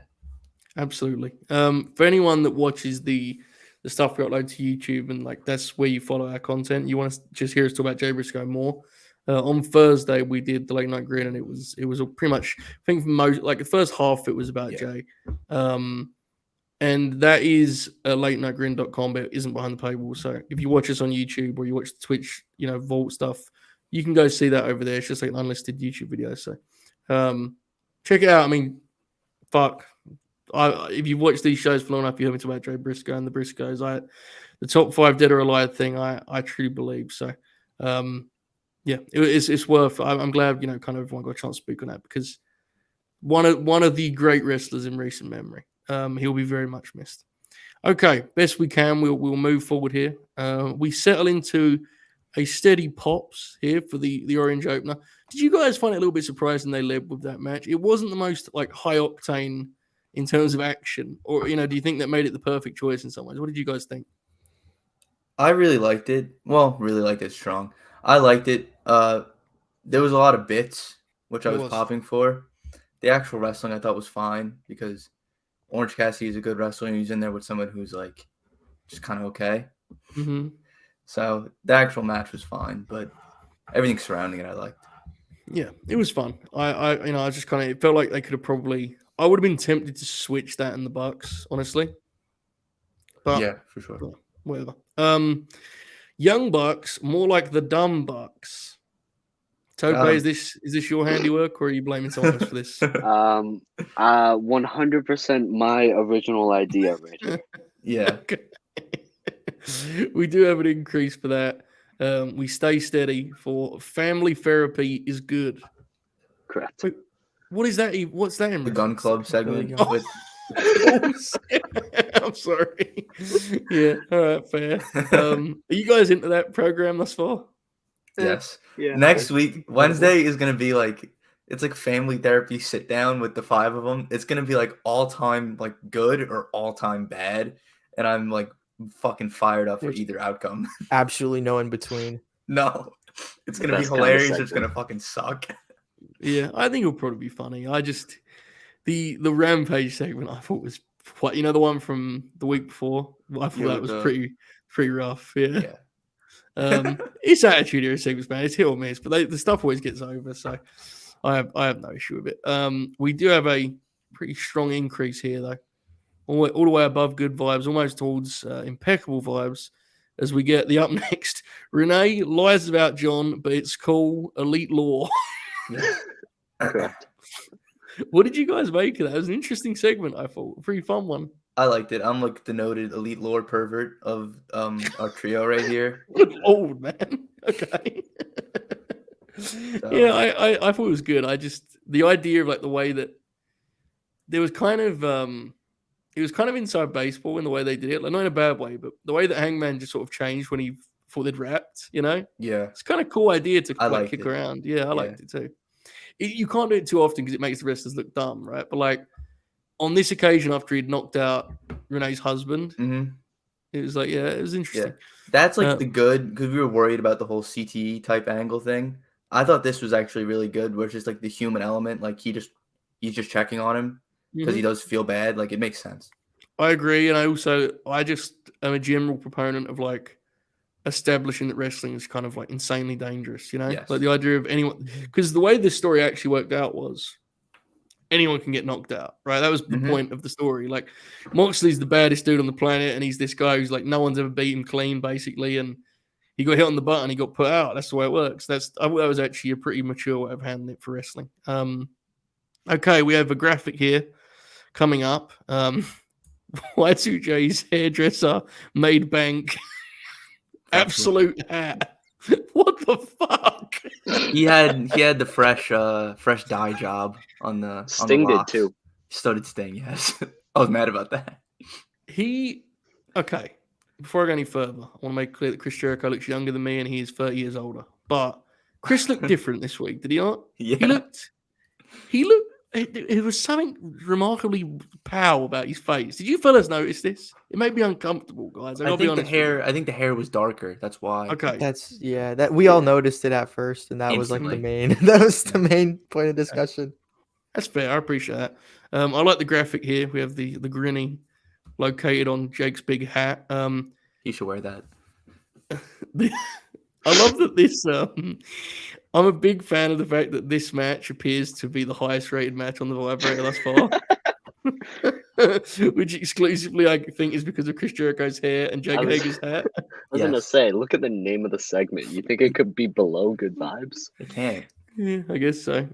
Absolutely. For anyone that watches the stuff we upload to YouTube and like that's where you follow our content, you want to just hear us talk about Jay Briscoe more. On Thursday we did the late night grin, and it was pretty much, I think for most, like the first half it was about Jay. And that is latenightgrin.com, but it isn't behind the paywall. So if you watch us on YouTube or you watch the Twitch, Vault stuff, you can go see that over there. It's just like an unlisted YouTube video. So check it out. I mean, fuck. If you've watched these shows for long enough, you heard me talk about Jay Briscoe and the Briscoes. The top 5 dead or alive thing, I truly believe. So, it's worth. I'm glad kind of everyone got a chance to speak on that, because one of the great wrestlers in recent memory. He'll be very much missed. Okay, best we can. We'll move forward here. We settle into a steady pops here for the Orange opener. Did you guys find it a little bit surprising they led with that match? It wasn't the most like high octane in terms of action, or do you think that made it the perfect choice in some ways? What did you guys think? I really liked it. Well, really liked it strong. I liked it. There was a lot of bits which I was popping for. The actual wrestling I thought was fine, because Orange Cassidy is a good wrestler, and he's in there with someone who's like just kind of okay. Mm-hmm. So the actual match was fine, but everything surrounding it I liked. Yeah, it was fun. I just kind of, it felt like they could have probably. I would have been tempted to switch that in the Bucks, honestly. But yeah, for sure. Whatever. Young Bucks, more like the dumb Bucks. Tope, is this your handiwork, or are you blaming someone else for this? 100% my original idea right here. Yeah. Okay. We do have an increase for that. We stay steady for family therapy is good. Correct. Wait, what is that? What's that in The Gun Club segment. With... I'm sorry. Yeah, all right, fair. Are you guys into that program thus far? Yes. Yeah. Next week, Wednesday is going to be like, it's like family therapy sit down with the 5 of them. It's going to be like all time like good or all time bad. And I'm like fucking fired up for either outcome. Absolutely no in between. No. It's going to be hilarious. It's going to fucking suck. Yeah, I think it'll probably be funny. I just, the Rampage segment I thought was quite, the one from the week before, I thought that was pretty rough. Yeah. It's attitude era segments, man. It's hit or miss, but the stuff always gets over. So I have no issue with it. We do have a pretty strong increase here, though, all the way above good vibes, almost towards impeccable vibes, as we get the up next. Renee lies about John, but it's cool. Elite Law. Correct. What did you guys make of that? It was an interesting segment, I thought. A pretty fun one. I liked it. I'm like the noted elite lore pervert of our trio right here. Good old man. Okay. Yeah, I thought it was good. The idea of like the way that there was kind of it was kind of inside baseball in the way they did it. Like, not in a bad way, but the way that Hangman just sort of changed when he thought they'd rapped, Yeah. It's kind of cool idea to like kick around. Yeah, I liked it too. You can't do it too often because it makes the wrestlers look dumb, right? But like on this occasion, after he'd knocked out Renee's husband, it was like, it was interesting. Yeah. That's like the good, because we were worried about the whole CTE type angle thing. I thought this was actually really good, where it's just like the human element, like he's just checking on him because he does feel bad. Like it makes sense. I agree, and I just am a general proponent of like establishing that wrestling is kind of like insanely dangerous, Like the idea of anyone, because the way this story actually worked out was anyone can get knocked out, right? That was the point of the story. Like Moxley's the baddest dude on the planet, and he's this guy who's like no one's ever beat him clean, basically, and he got hit on the butt and he got put out. That's the way it works. I thought that was actually a pretty mature way of handling it for wrestling. Okay, we have a graphic here coming up. Y2J's hairdresser made bank. Absolute hat. What the fuck? He had the fresh dye job on the Sting did locks. too. Studded Sting, yes. I was mad about that. Okay. Before I go any further, I want to make clear that Chris Jericho looks younger than me and he is 30 years older. But Chris looked different this week, did he not? Yeah. He looked. It was something remarkably pow about his face. Did you fellas notice this? It made me uncomfortable, guys. I gotta be honest. I think the hair was darker. That's why. Okay. That we all noticed it at first, and that Instantly. was the main point of discussion. That's fair. I appreciate that. I like the graphic here. We have the grinny located on Jake's big hat. He should wear that. I love that this. I'm a big fan of the fact that this match appears to be the highest rated match on the Vibrator thus far, which exclusively I think is because of Chris Jericho's hair and Jake Hager's hat. I was gonna say, look at the name of the segment. You think it could be below Good Vibes? It can't. Yeah, I guess so.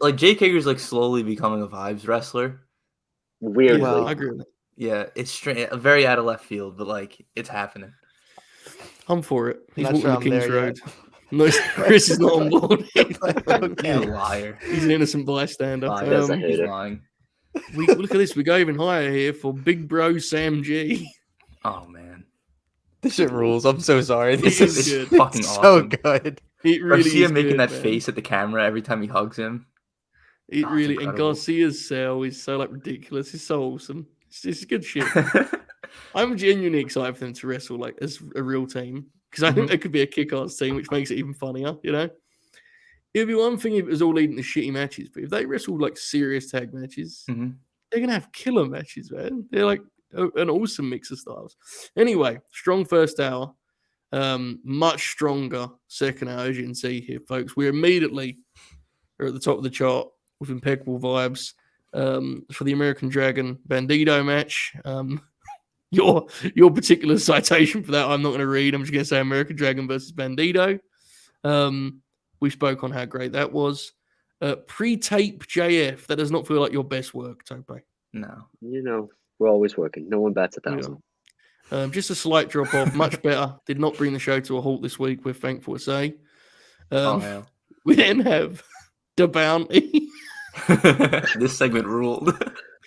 Like Jake Hager's like slowly becoming a vibes wrestler. Weirdly, I agree with that. Yeah, it's strange, very out of left field, but like it's happening. I'm for it. He's Not walking sure the I'm King's there Road. No, Chris is not on board. You're a liar. He's an innocent bystander. That's a hater. He's lying. Look at this. We go even higher here for Big Bro Sam G. Oh man, This shit rules. I'm so sorry. This It is is good. fucking so awesome. good. It really Garcia is making good, that man. face at the camera every time he hugs him. It Oh, really, it's and incredible. Garcia's sell is so like ridiculous. It's so awesome. It's good shit. I'm genuinely excited for them to wrestle like as a real team because I think they could be a kick-ass team, which makes it even funnier. You know, it'd be one thing if it was all leading to shitty matches, but if they wrestled like serious tag matches, they're gonna have killer matches, man. They're like an awesome mix of styles. Anyway, strong first hour, much stronger second hour, as you can see here, folks. We immediately are at the top of the chart with impeccable vibes for the American Dragon Bandido match. Your particular citation for that, I'm not going to read. I'm just going to say American Dragon versus Bandido. We spoke on how great that was. Pre-tape JF. That does not feel like your best work, Tope. No. You know, we're always working. No one bats 1,000. Just a slight drop off. Much better. Did not bring the show to a halt this week. We're thankful to say. Hell. We then have the Bounty. This segment ruled.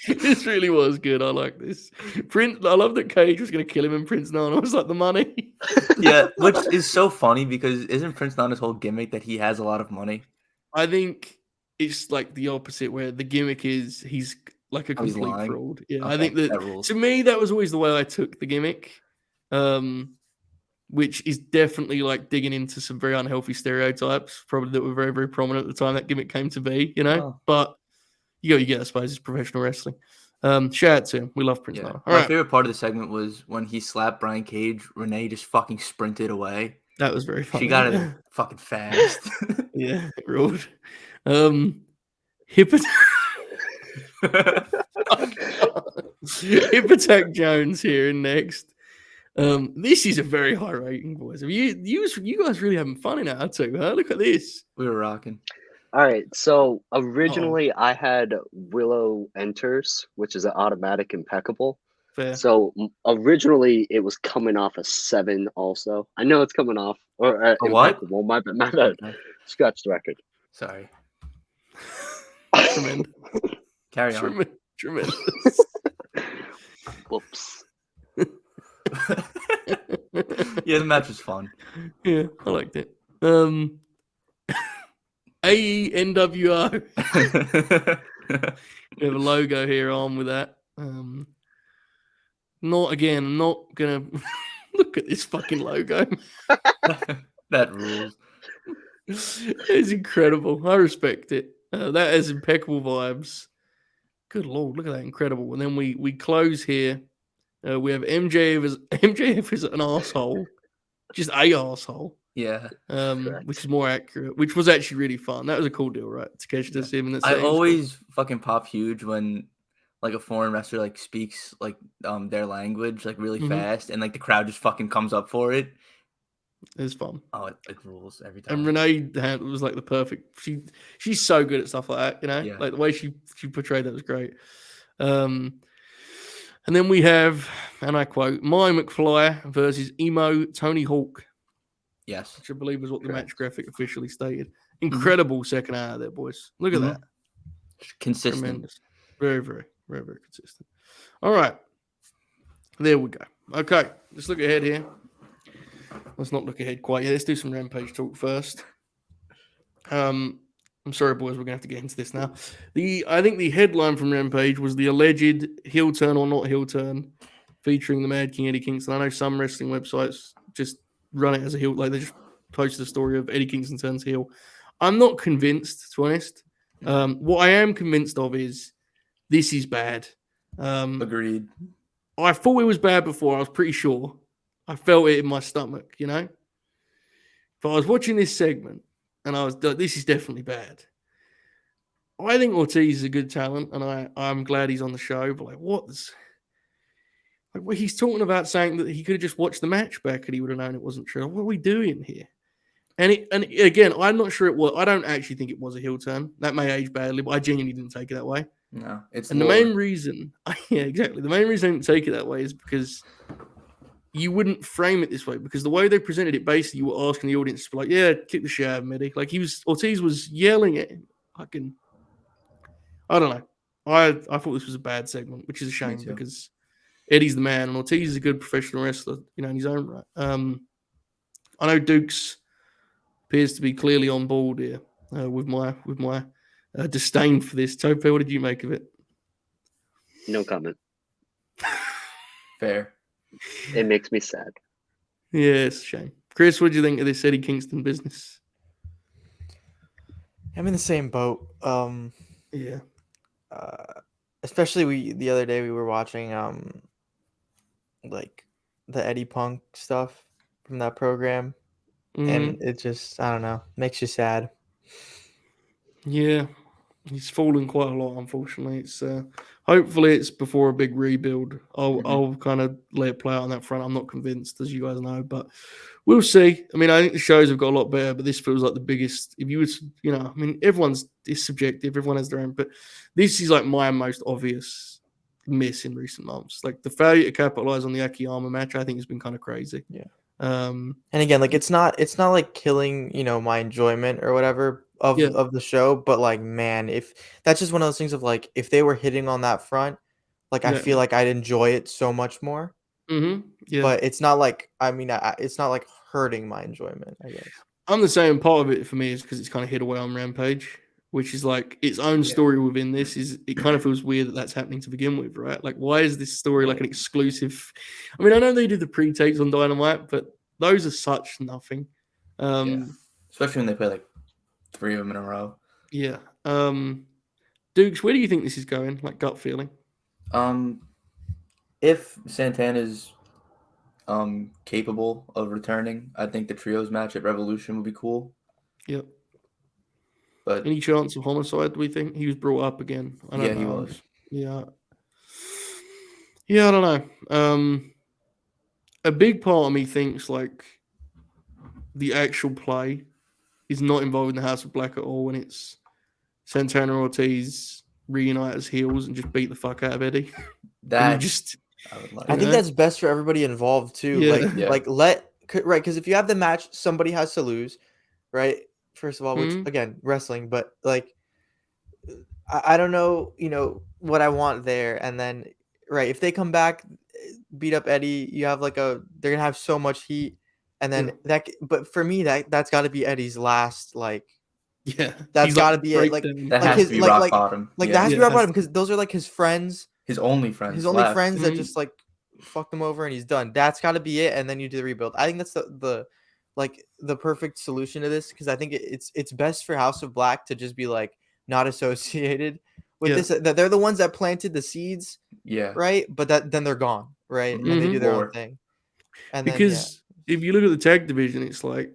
This really was good. I like this. Prince. I love that Cage was going to kill him, and Prince Nana was like the money. Yeah, which is so funny because isn't Prince Nana's whole gimmick that he has a lot of money? I think it's like the opposite, where the gimmick is he's like a Oh, he's complete lying? fraud. Yeah, Okay, I think that rules. to me that was always the way I took the gimmick, which is definitely like digging into some very unhealthy stereotypes, probably that were very, very prominent at the time that gimmick came to be. You know, Oh. but you get. I suppose it's professional wrestling. Shout out to him. We love Prince Nana. All My right, favorite part of the segment was when he slapped Brian Cage. Renee just fucking sprinted away. that was very funny. She got it fucking fast. Yeah, it ruled. Hip Attack Jones here and next. This is a very high rating, boys. You guys really having fun in it too, huh? Look at this. We were rocking. All right. So originally I had Willow Enters, which is an automatic impeccable. Fair. So originally it was coming off a 7 also. I know it's coming off. Or A what? impeccable. My bad. Scratch the record. Sorry. Tremendous. Carry on. Tremendous. Whoops. Yeah, the match was fun. Yeah, I liked it. AENWO. We have a logo here on with that. I'm not gonna look at this fucking logo. That rules. It's incredible. I respect it. That has impeccable vibes. Good lord, look at that, incredible. And then we close here. We have MJF is an asshole, just a asshole. Yeah. Which is more accurate. Which was actually really fun. That was a cool deal, right? To catch this him in the I always fucking pop huge when like a foreign wrestler like speaks like their language like really fast and like the crowd just fucking comes up for it. It was fun. Oh, it rules every time. And Renee was like the perfect. She's so good at stuff like that, you know. Yeah. Like the way she portrayed that was great. And then we have, and I quote, "My McFly versus Emo Tony Hawk," Yes. which I believe is what the Correct. match graphic officially stated. Incredible second hour there, boys. Look at that. Consistent. Tremendous. Very, very, very, very consistent. All right. There we go. Okay. Let's look ahead here. Let's not look ahead quite yet. Let's do some Rampage talk first. I'm sorry, boys. We're going to have to get into this now. I think the headline from Rampage was the alleged heel turn or not heel turn featuring the Mad King Eddie Kingston. I know some wrestling websites just run it as a heel. Like they just posted a story of Eddie Kingston turns heel. I'm not convinced, to be honest. What I am convinced of is this is bad. Agreed. I thought it was bad before. I was pretty sure. I felt it in my stomach, you know? But I was watching this segment and I was like, this is definitely bad. I think Ortiz is a good talent and I'm glad he's on the show. But like he's talking about saying that he could have just watched the match back and he would have known it wasn't true. What are we doing here? And again, I'm not sure it was. I don't actually think it was a heel turn. That may age badly, but I genuinely didn't take it that way. No, it's and the main reason, yeah, exactly. The main reason I didn't take it that way is because you wouldn't frame it this way. Because the way they presented it, basically, you were asking the audience to be like, "Yeah, kick the shit out of Eddie." Like Ortiz was yelling at him. I don't know. I thought this was a bad segment, which is a shame because Eddie's the man and Ortiz is a good professional wrestler, you know, in his own right. I know Dukes appears to be clearly on board here with my disdain for this. Tope, what did you make of it? No comment. Fair. It makes me sad. Yeah, it's a shame. Chris, what do you think of this Eddie Kingston business? I'm in the same boat. Yeah. Especially the other day we were watching like the Eddie Punk stuff from that program. And it just, I don't know, makes you sad. Yeah, he's fallen quite a lot, unfortunately. It's hopefully it's before a big rebuild. I'll kind of let it play out on that front. I'm not convinced, as you guys know, but we'll see. I mean, I think the shows have got a lot better, but this feels like the biggest. If you was, you know, I mean, it's subjective. Everyone has their own, but this is like my most obvious miss in recent months. Like the failure to capitalize on the Akiyama match, I think has been kind of crazy. Yeah. And again, like it's not like killing, you know, my enjoyment or whatever of the show, but like, man, if that's just one of those things of like, if they were hitting on that front, like I feel like I'd enjoy it so much more. Yeah. But it's not like, I mean, it's not like hurting my enjoyment, I guess. I'm the same. Part of it for me is because it's kind of hid away on Rampage, which is like its own story within this. It kind of feels weird that that's happening to begin with, right? Like, why is this story like an exclusive? I mean, I know they do the pre-tapes on Dynamite, but those are such nothing. Especially when they play like 3 of them in a row. Yeah. Dukes, where do you think this is going? Like gut feeling? If Santana's capable of returning, I think the trios match at Revolution would be cool. Yep. But any chance of Homicide? Do we think he was brought up again? I don't know. He was. Yeah. Yeah, I don't know. A big part of me thinks like the actual play is not involved in the House of Black at all, and it's Santana and Ortiz reunite as heels and just beat the fuck out of Eddie. That I think that's best for everybody involved too. Yeah. Right, because if you have the match, somebody has to lose, right? First of all, which again, wrestling, but like I don't know, you know, what I want there. And then right, if they come back, beat up Eddie, you have like they're gonna have so much heat. And then but for me, that's gotta be Eddie's last that's gotta be it. Like that has to be rock bottom. Like that has to be rock bottom because those are like his friends. His only friends. His only friends that just like fucked him over and he's done. That's gotta be it. And then you do the rebuild. I think that's the perfect solution to this because I think it's best for House of Black to just be like not associated with this. That they're the ones that planted the seeds. Yeah. Right. But then they're gone. Right. And they do their own thing. And because if you look at the tag division, it's like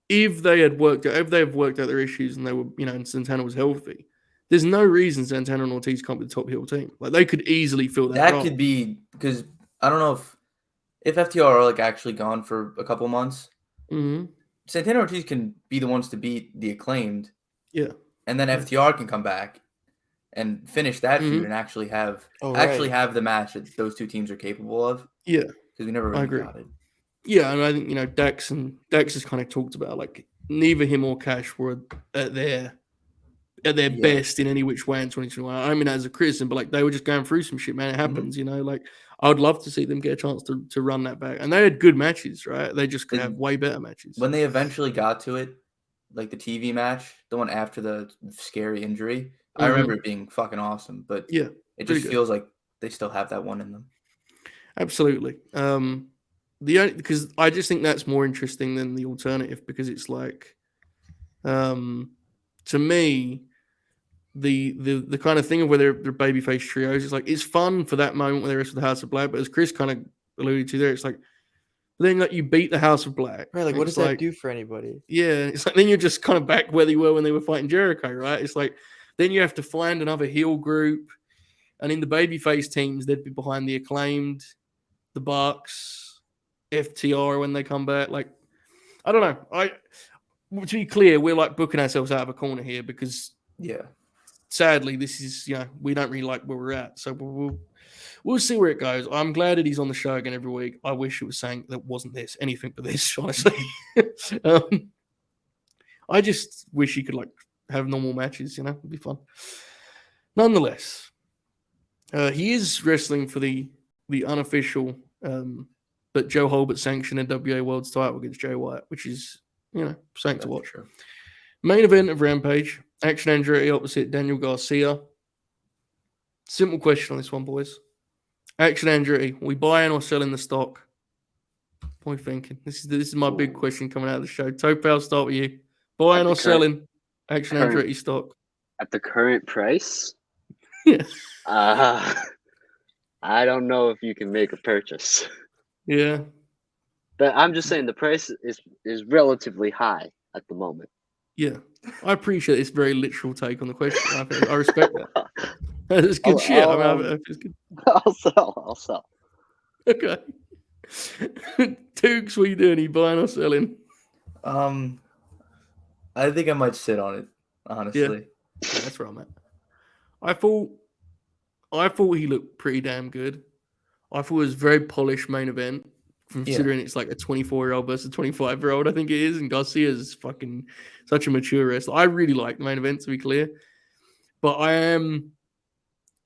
if they have worked out their issues and they were, you know, and Santana was healthy, there's no reason Santana and Ortiz can't be the top heel team. Like they could easily fill that. That could be because I don't know if FTR are like actually gone for a couple months. Santana Ortiz can be the ones to beat the Acclaimed. Yeah. And then FTR can come back and finish that feud and actually have the match that those two teams are capable of. Yeah. Because we never really got it. Yeah, and I think, Dax has kind of talked about, like, neither him or Cash were at their best in any which way in 2021. I mean, as a criticism, but, like, they were just going through some shit, man. It happens, like, I would love to see them get a chance to run that back. And they had good matches, right? They just could have way better matches. When they eventually got to it, like the TV match, the one after the scary injury, I remember it being fucking awesome. But it just feels like they still have that one in them. Absolutely. Because I just think that's more interesting than the alternative, because it's like, to me, the kind of thing of where they're babyface trios, it's like, it's fun for that moment when they're with the House of Black, but as Chris kind of alluded to there, it's like, then like you beat the House of Black. Right, like what does that do for anybody? Yeah, it's like then you're just kind of back where they were when they were fighting Jericho, right? It's like then you have to find another heel group, and in the babyface teams, they'd be behind the Acclaimed, the Bucks, FTR when they come back. Like, I don't know. To be clear, we're like booking ourselves out of a corner here because sadly, this is we don't really like where we're at. So we'll see where it goes. I'm glad that he's on the show again every week. I wish it was saying that wasn't this, anything but this, honestly. I just wish he could like have normal matches, it'd be fun. Nonetheless, he is wrestling for the unofficial but Joe Holbert sanctioned NWA World's title against Jay White, which is, something to watch. True. Main event of Rampage, Action Andretti opposite Daniel Garcia. Simple question on this one, boys. Action Andretti, we buying or selling the stock? What are you thinking? This is my big question coming out of the show. Tope, I'll start with you. Buying or selling Action Andretti stock? At the current price? Yeah. I don't know if you can make a purchase. Yeah. But I'm just saying the price is relatively high at the moment. Yeah. I appreciate this very literal take on the question. I respect that. That's good shit. It's good. I'll sell. Okay. Tukes, what are you doing? Are you buying or selling? I think I might sit on it, honestly. Yeah, that's where I'm at. I thought he looked pretty damn good. I thought it was a very polished main event, considering it's like a 24-year-old versus a 25-year-old, I think it is. And Garcia is fucking such a mature wrestler. I really like the main event, to be clear. But I am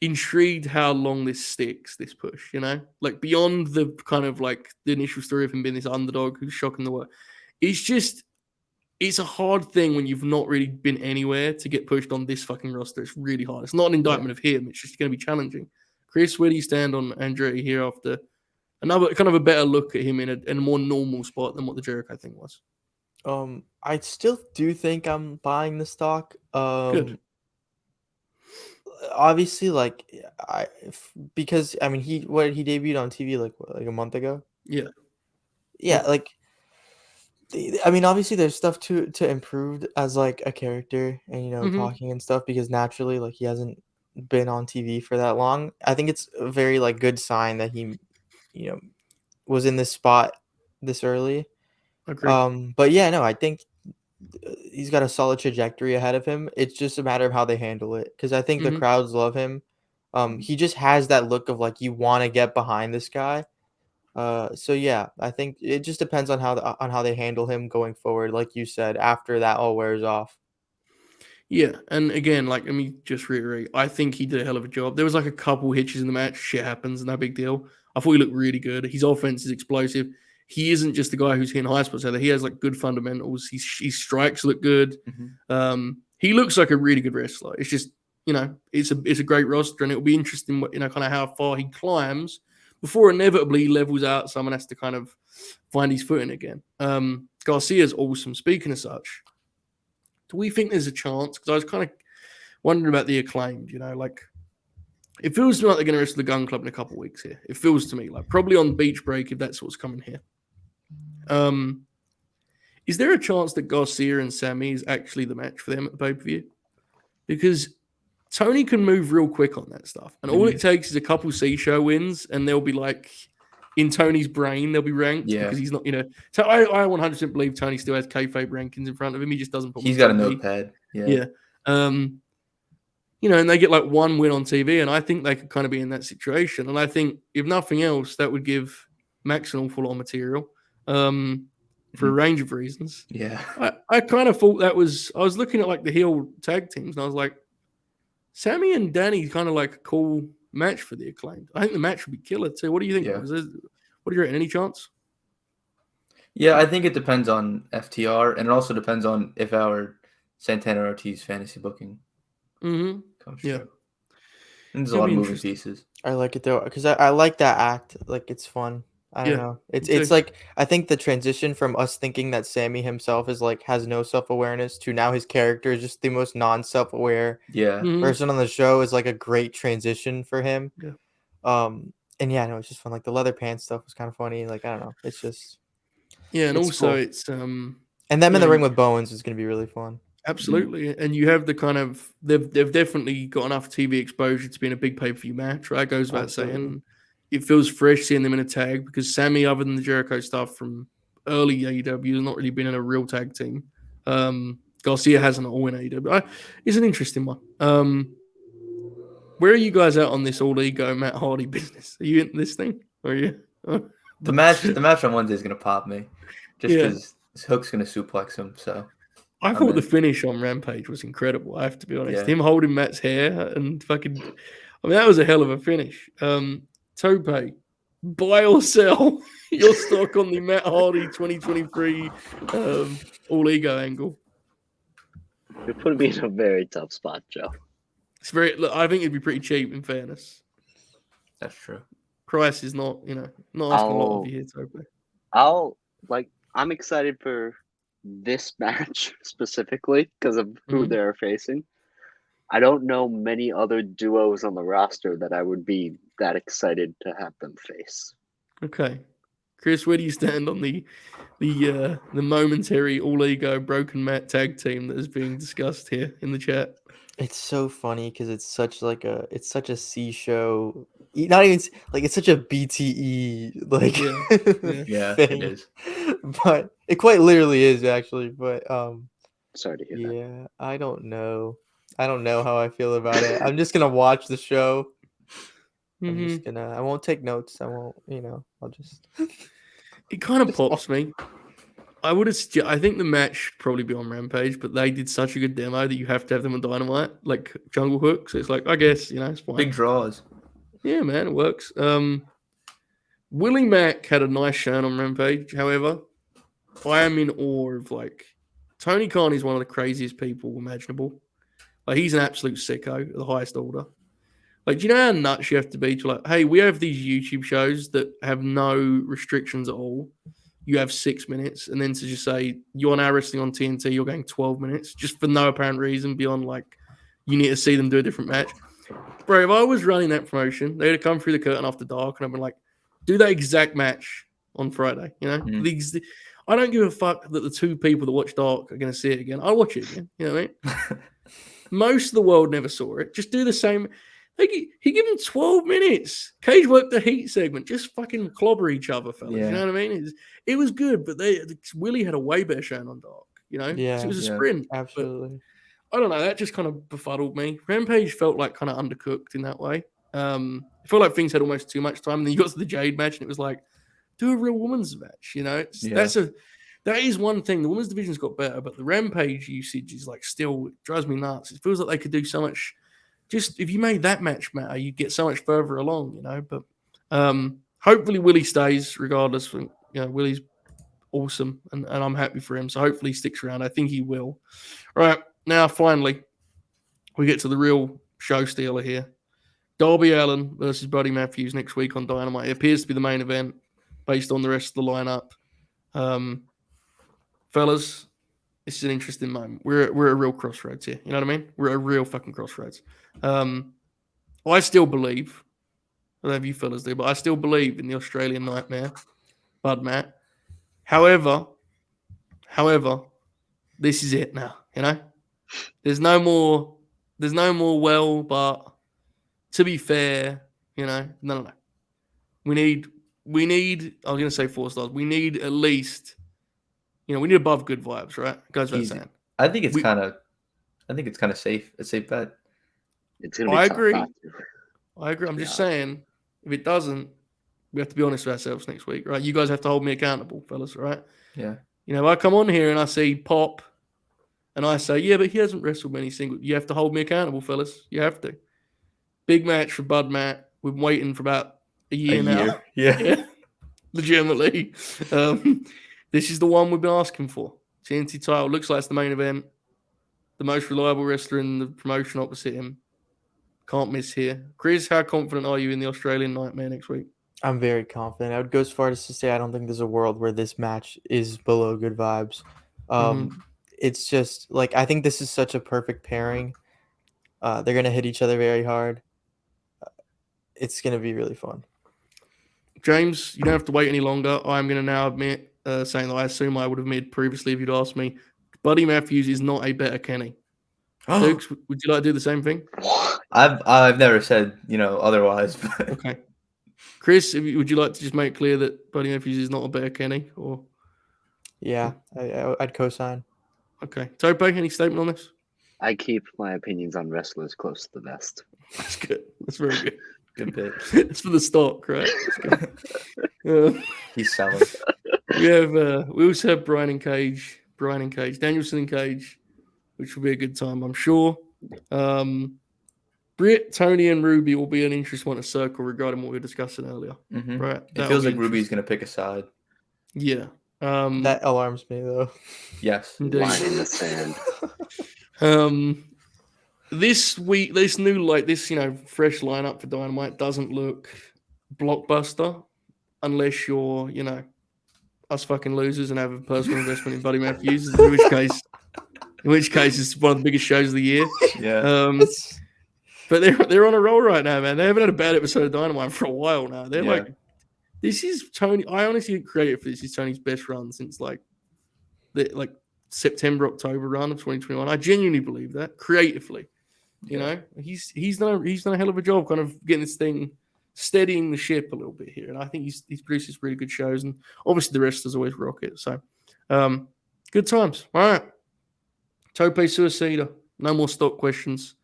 intrigued how long this sticks, this push, Like, beyond the kind of like the initial story of him being this underdog who's shocking the world. It's a hard thing when you've not really been anywhere to get pushed on this fucking roster. It's really hard. It's not an indictment of him. It's just going to be challenging. Chris, where do you stand on Andretti here after another kind of a better look at him in a more normal spot than what the Jericho thing was? I still do think I'm buying the stock. Good. Obviously, because he debuted on TV like a month ago. Yeah, like. I mean, obviously, there's stuff to improve as like a character and talking and stuff, because naturally, like, he hasn't been on TV for that long. I think it's a very like good sign that he, was in this spot this early. Agreed. But yeah, no, I think he's got a solid trajectory ahead of him. It's just a matter of how they handle it, because I think the crowds love him. He just has that look of like you want to get behind this guy. So yeah, I think it just depends on how they handle him going forward, like you said, after that all wears off. Yeah, and again, like, let me just reiterate, I think he did a hell of a job. There was like a couple hitches in the match. Shit happens, no big deal. I thought he looked really good. His offense is explosive. He isn't just the guy who's hitting high spots either. He has like good fundamentals. His strikes look good. He looks like a really good wrestler. It's just, it's a great roster, and it'll be interesting, kind of how far he climbs before inevitably he levels out. Someone has to kind of find his footing again. Garcia's awesome. Speaking of such, do we think there's a chance? Because I was kind of wondering about the Acclaimed, like, it feels to me like they're going to wrestle the Gun Club in a couple of weeks here. It feels to me like probably on Beach Break, if that's what's coming here. Is there a chance that Garcia and Sammy is actually the match for them at the pay-per-view? Because Tony can move real quick on that stuff. And all it takes is a couple C-show wins, and they'll be like, in Tony's brain they'll be ranked because he's not, So I 100% believe Tony still has kayfabe rankings in front of him. He just doesn't put. He's got a notepad. Yeah. And they get like one win on TV, and I think they could kind of be in that situation. And I think if nothing else, that would give Max an awful lot of material for a range of reasons. Yeah. I kind of thought I was looking at like the heel tag teams, and I was like, Sammy and Danny kind of like a cool match for the Acclaimed. I think the match would be killer too. What do you think? Yeah. What do you reckon? Any chance? Yeah, I think it depends on FTR, and it also depends on if our Santana Ortiz fantasy booking comes true. And there's a lot of moving pieces. I like it though, because I like that act. Like, it's fun. I don't know. It's like, I think the transition from us thinking that Sammy himself is like has no self-awareness to now his character is just the most non-self-aware person on the show is like a great transition for him. And it's just fun. Like the leather pants stuff was kind of funny. Like, I don't know. It's just and it's also cool. it's and them in the ring with Bowens is going to be really fun. Absolutely. And you have the kind of they've definitely got enough TV exposure to be in a big pay-per-view match, right? Goes without saying. It feels fresh seeing them in a tag because Sammy, other than the Jericho stuff from early AEW, has not really been in a real tag team. Garcia hasn't all in AEW. It's an interesting one. Where are you guys at on this all ego Matt Hardy business? Are you in this thing? Or are you? The match on Wednesday is gonna pop me, just because Hook's gonna suplex him. So I thought the finish on Rampage was incredible. I have to be honest. Him holding Matt's hair and fucking, that was a hell of a finish. Tope, buy or sell your stock on the Matt Hardy 2023 all ego angle. You're putting me in a very tough spot, Joe. It's I think it'd be pretty cheap. In fairness, that's true. Price is not asking a lot of you here, Tope. I'm excited for this match specifically because of who they're facing. I don't know many other duos on the roster that I would be that excited to have them face. Okay. Chris, where do you stand on the momentary all ego broken mat tag team that is being discussed here in the chat? It's so funny because it's such a C show. Not even like it's such a BTE like it is. But it quite literally is actually. But sorry to hear that. Yeah, I don't know how I feel about it. I'm just gonna watch the show. I won't take notes. I won't, I'll just. It kind of pops me. I think the match should probably be on Rampage, but they did such a good demo that you have to have them on Dynamite, like Jungle Hook. So it's like, I guess, it's fine. Big draws. Yeah, man, it works. Willie Mack had a nice shine on Rampage. However, I am in awe of Tony Khan is one of the craziest people imaginable. Like, he's an absolute sicko at the highest order. Like, do you know how nuts you have to be to hey, we have these YouTube shows that have no restrictions at all. You have 6 minutes, and then to just say you're now wrestling on TNT, you're going 12 minutes just for no apparent reason beyond you need to see them do a different match. Bro, if I was running that promotion, they'd have come through the curtain after dark, and I've been like, do that exact match on Friday. I don't give a fuck that the two people that watch Dark are going to see it again. I'll watch it again. You know what I mean? Most of the world never saw it. Just do the same. He gave him 12 minutes. Cage worked the heat segment. Just fucking clobber each other, fellas. Yeah. You know what I mean? It was good, but Willie had a way better showing on Dark. Yeah, it was a sprint. Absolutely. I don't know. That just kind of befuddled me. Rampage felt like kind of undercooked in that way. I felt like things had almost too much time. And then you got to the Jade match, and it was like, do a real women's match. That is one thing. The women's division's got better, but the Rampage usage is still, it drives me nuts. It feels like they could do so much. Just if you made that match matter, you'd get so much further along, But hopefully Willie stays regardless. Willie's awesome, and I'm happy for him. So hopefully he sticks around. I think he will. All right, now finally we get to the real show stealer here. Darby Allin versus Buddy Matthews next week on Dynamite. It appears to be the main event based on the rest of the lineup. Fellas, this is an interesting moment. We're at a real crossroads here. You know what I mean? We're at a real fucking crossroads. I still believe, I don't know if you fellas do, but I still believe in the Australian Nightmare, Bud Matt. However, this is it now. There's no more. But to be fair, no. We need we need. I was going to say 4 stars. We need at least. We need above good vibes, right? Goes without saying. I think it's kind of safe. A safe bet. It's gonna be I tough agree. not to. I agree. I'm just saying, if it doesn't, we have to be honest with ourselves next week, right? You guys have to hold me accountable, fellas, right? Yeah. If I come on here and I see Pop, and I say, yeah, but he hasn't wrestled many singles. You have to hold me accountable, fellas. You have to. Big match for Bud Matt. We've been waiting for about a year now. Yeah. Legitimately. This is the one we've been asking for. TNT title. Looks like it's the main event. The most reliable wrestler in the promotion opposite him. Can't miss here. Chris, how confident are you in the Australian Nightmare next week? I'm very confident. I would go as far as to say I don't think there's a world where this match is below good vibes. It's just like I think this is such a perfect pairing. They're gonna hit each other very hard. It's gonna be really fun. James, you don't have to wait any longer. I'm going to now admit, saying that I assume I would have admitted previously if you'd asked me, Buddy Matthews is not a better Kenny. Dukes, would you like to do the same thing? I've never said otherwise. But... Okay. Chris, would you like to just make clear that Buddy Matthews is not a better Kenny? Or yeah, I'd co-sign. Okay. Tope, any statement on this? I keep my opinions on wrestlers close to the vest. That's good. That's very good. Good bit. It's for the stock, right? He's selling. We also have Danielson and Cage, which will be a good time, I'm sure. Britt, Tony, and Ruby will be an interesting one to circle regarding what we were discussing earlier. Mm-hmm. Right? It feels like Ruby's going to pick a side. Yeah. That alarms me, though. Yes. Indeed. Line in the sand. This week, this new fresh lineup for Dynamite doesn't look blockbuster unless you're, us fucking losers and have a personal investment in Buddy Matthews. In which case, it's one of the biggest shows of the year. Yeah. But they're on a roll right now, man. They haven't had a bad episode of Dynamite for a while now. They're this is Tony. I honestly think creative for this is Tony's best run since the September, October run of 2021. I genuinely believe that creatively. He's done a hell of a job kind of getting this thing steadying the ship a little bit here, and I think he's produced really good shows, and obviously the wrestlers always rock it. So, good times. All right, Tope Suicida. No more stock questions.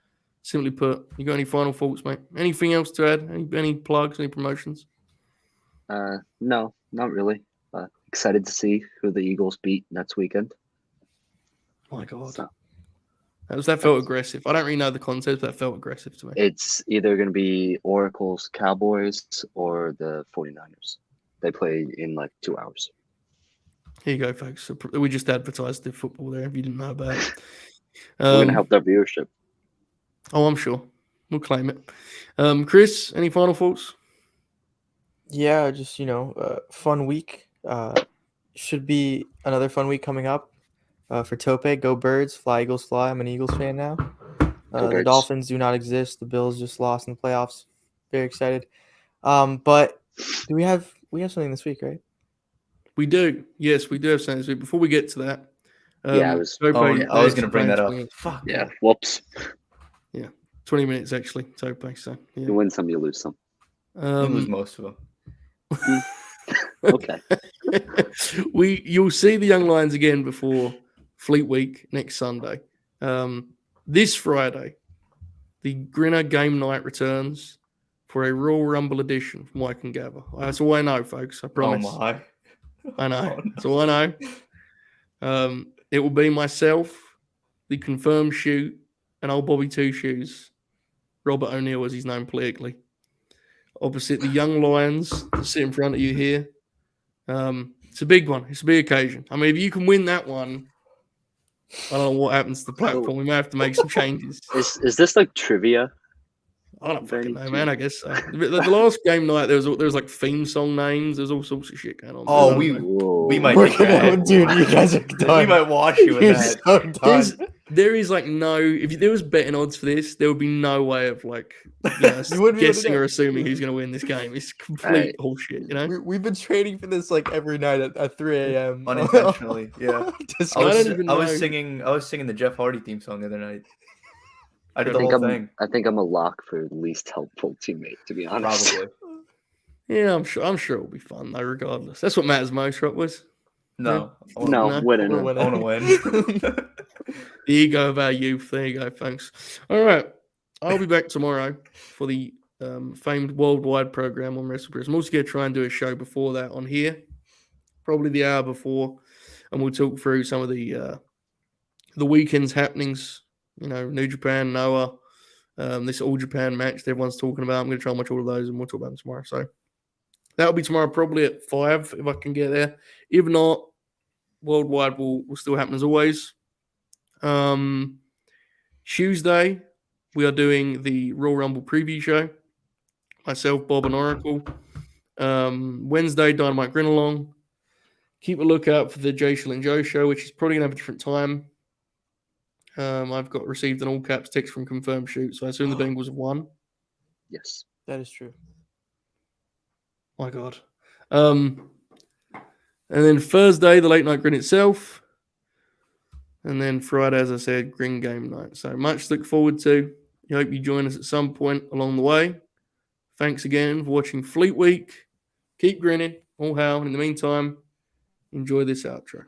Simply put, you got any final thoughts, mate? Anything else to add? Any plugs? Any promotions? No, not really. Excited to see who the Eagles beat next weekend. Oh my God. That felt aggressive. I don't really know the concept, but that felt aggressive to me. It's either going to be Oracle's Cowboys or the 49ers. They play in 2 hours. Here you go, folks. So we just advertised the football there if you didn't know about it. We're going to help their viewership. Oh, I'm sure. We'll claim it. Chris, any final thoughts? Yeah, just, fun week. Should be another fun week coming up. For Tope, go Birds, fly Eagles fly. I'm an Eagles fan now. The Dolphins do not exist. The Bills just lost in the playoffs. Very excited. But do we have something this week, right? We do. Yes, we do have something this week. Before we get to that, I was going to bring that up. Fuck. Yeah. Whoops. Yeah, 20 minutes actually. Tope. So yeah. You win some, you lose some. You lose most of them. Okay. You'll see the Young Lions again before Fleet Week next Sunday. This Friday, the Grinner Game Night returns for a Royal Rumble edition from Mike and Gather. That's all I know, folks. I promise. Oh my! I know. That's all I know. It will be myself, the Confirmed Shoot, and old Bobby Two Shoes, Robert O'Neill, as he's known politically, opposite the Young Lions that sit in front of you here. It's a big one. It's a big occasion. I mean, if you can win that one, I don't know what happens to the platform. We may have to make some changes. Is this like trivia? I don't fucking know, man. I guess so. The last game night, there was like theme song names. There's all sorts of shit going on. Oh, we might take that. Dude, you guys are done. We might wash you with that. So done. There is like no. If there was betting odds for this, there would be no way of like guessing or assuming who's going to win this game. It's complete bullshit. You know, we've been training for this like every night at 3 a.m. unintentionally. Yeah, I was singing the Jeff Hardy theme song the other night. I did the whole thing. I think I'm a lock for least helpful teammate, to be honest. Probably. Yeah, I'm sure it'll be fun though, regardless. That's what matters most, right, boys? No, No, winning. We're I want to winning. win. The ego of our youth. There you go, thanks. All right. I'll be back tomorrow for the famed worldwide program on WrestlePress. I'm also going to try and do a show before that on here, probably the hour before, and we'll talk through some of the weekend's happenings. You know, New Japan, Noah, this All Japan match that everyone's talking about. I'm going to try and watch all of those, and we'll talk about them tomorrow. So that'll be tomorrow, probably at 5 if I can get there. If not, worldwide will still happen as always. Tuesday, we are doing the Royal Rumble preview show. Myself, Bob, and Oracle. Wednesday, Dynamite Grin Along. Keep a lookout for the Jay Shill and Joe show, which is probably going to have a different time. I've received an all caps text from Confirmed Shoot, so I assume the Bengals have won. Yes. That is true. My God. And then Thursday, the Late Night Grin itself. And then Friday, as I said, Grin Game Night. So much to look forward to. I hope you join us at some point along the way. Thanks again for watching Fleet Week. Keep grinning. All hail. And in the meantime, enjoy this outro.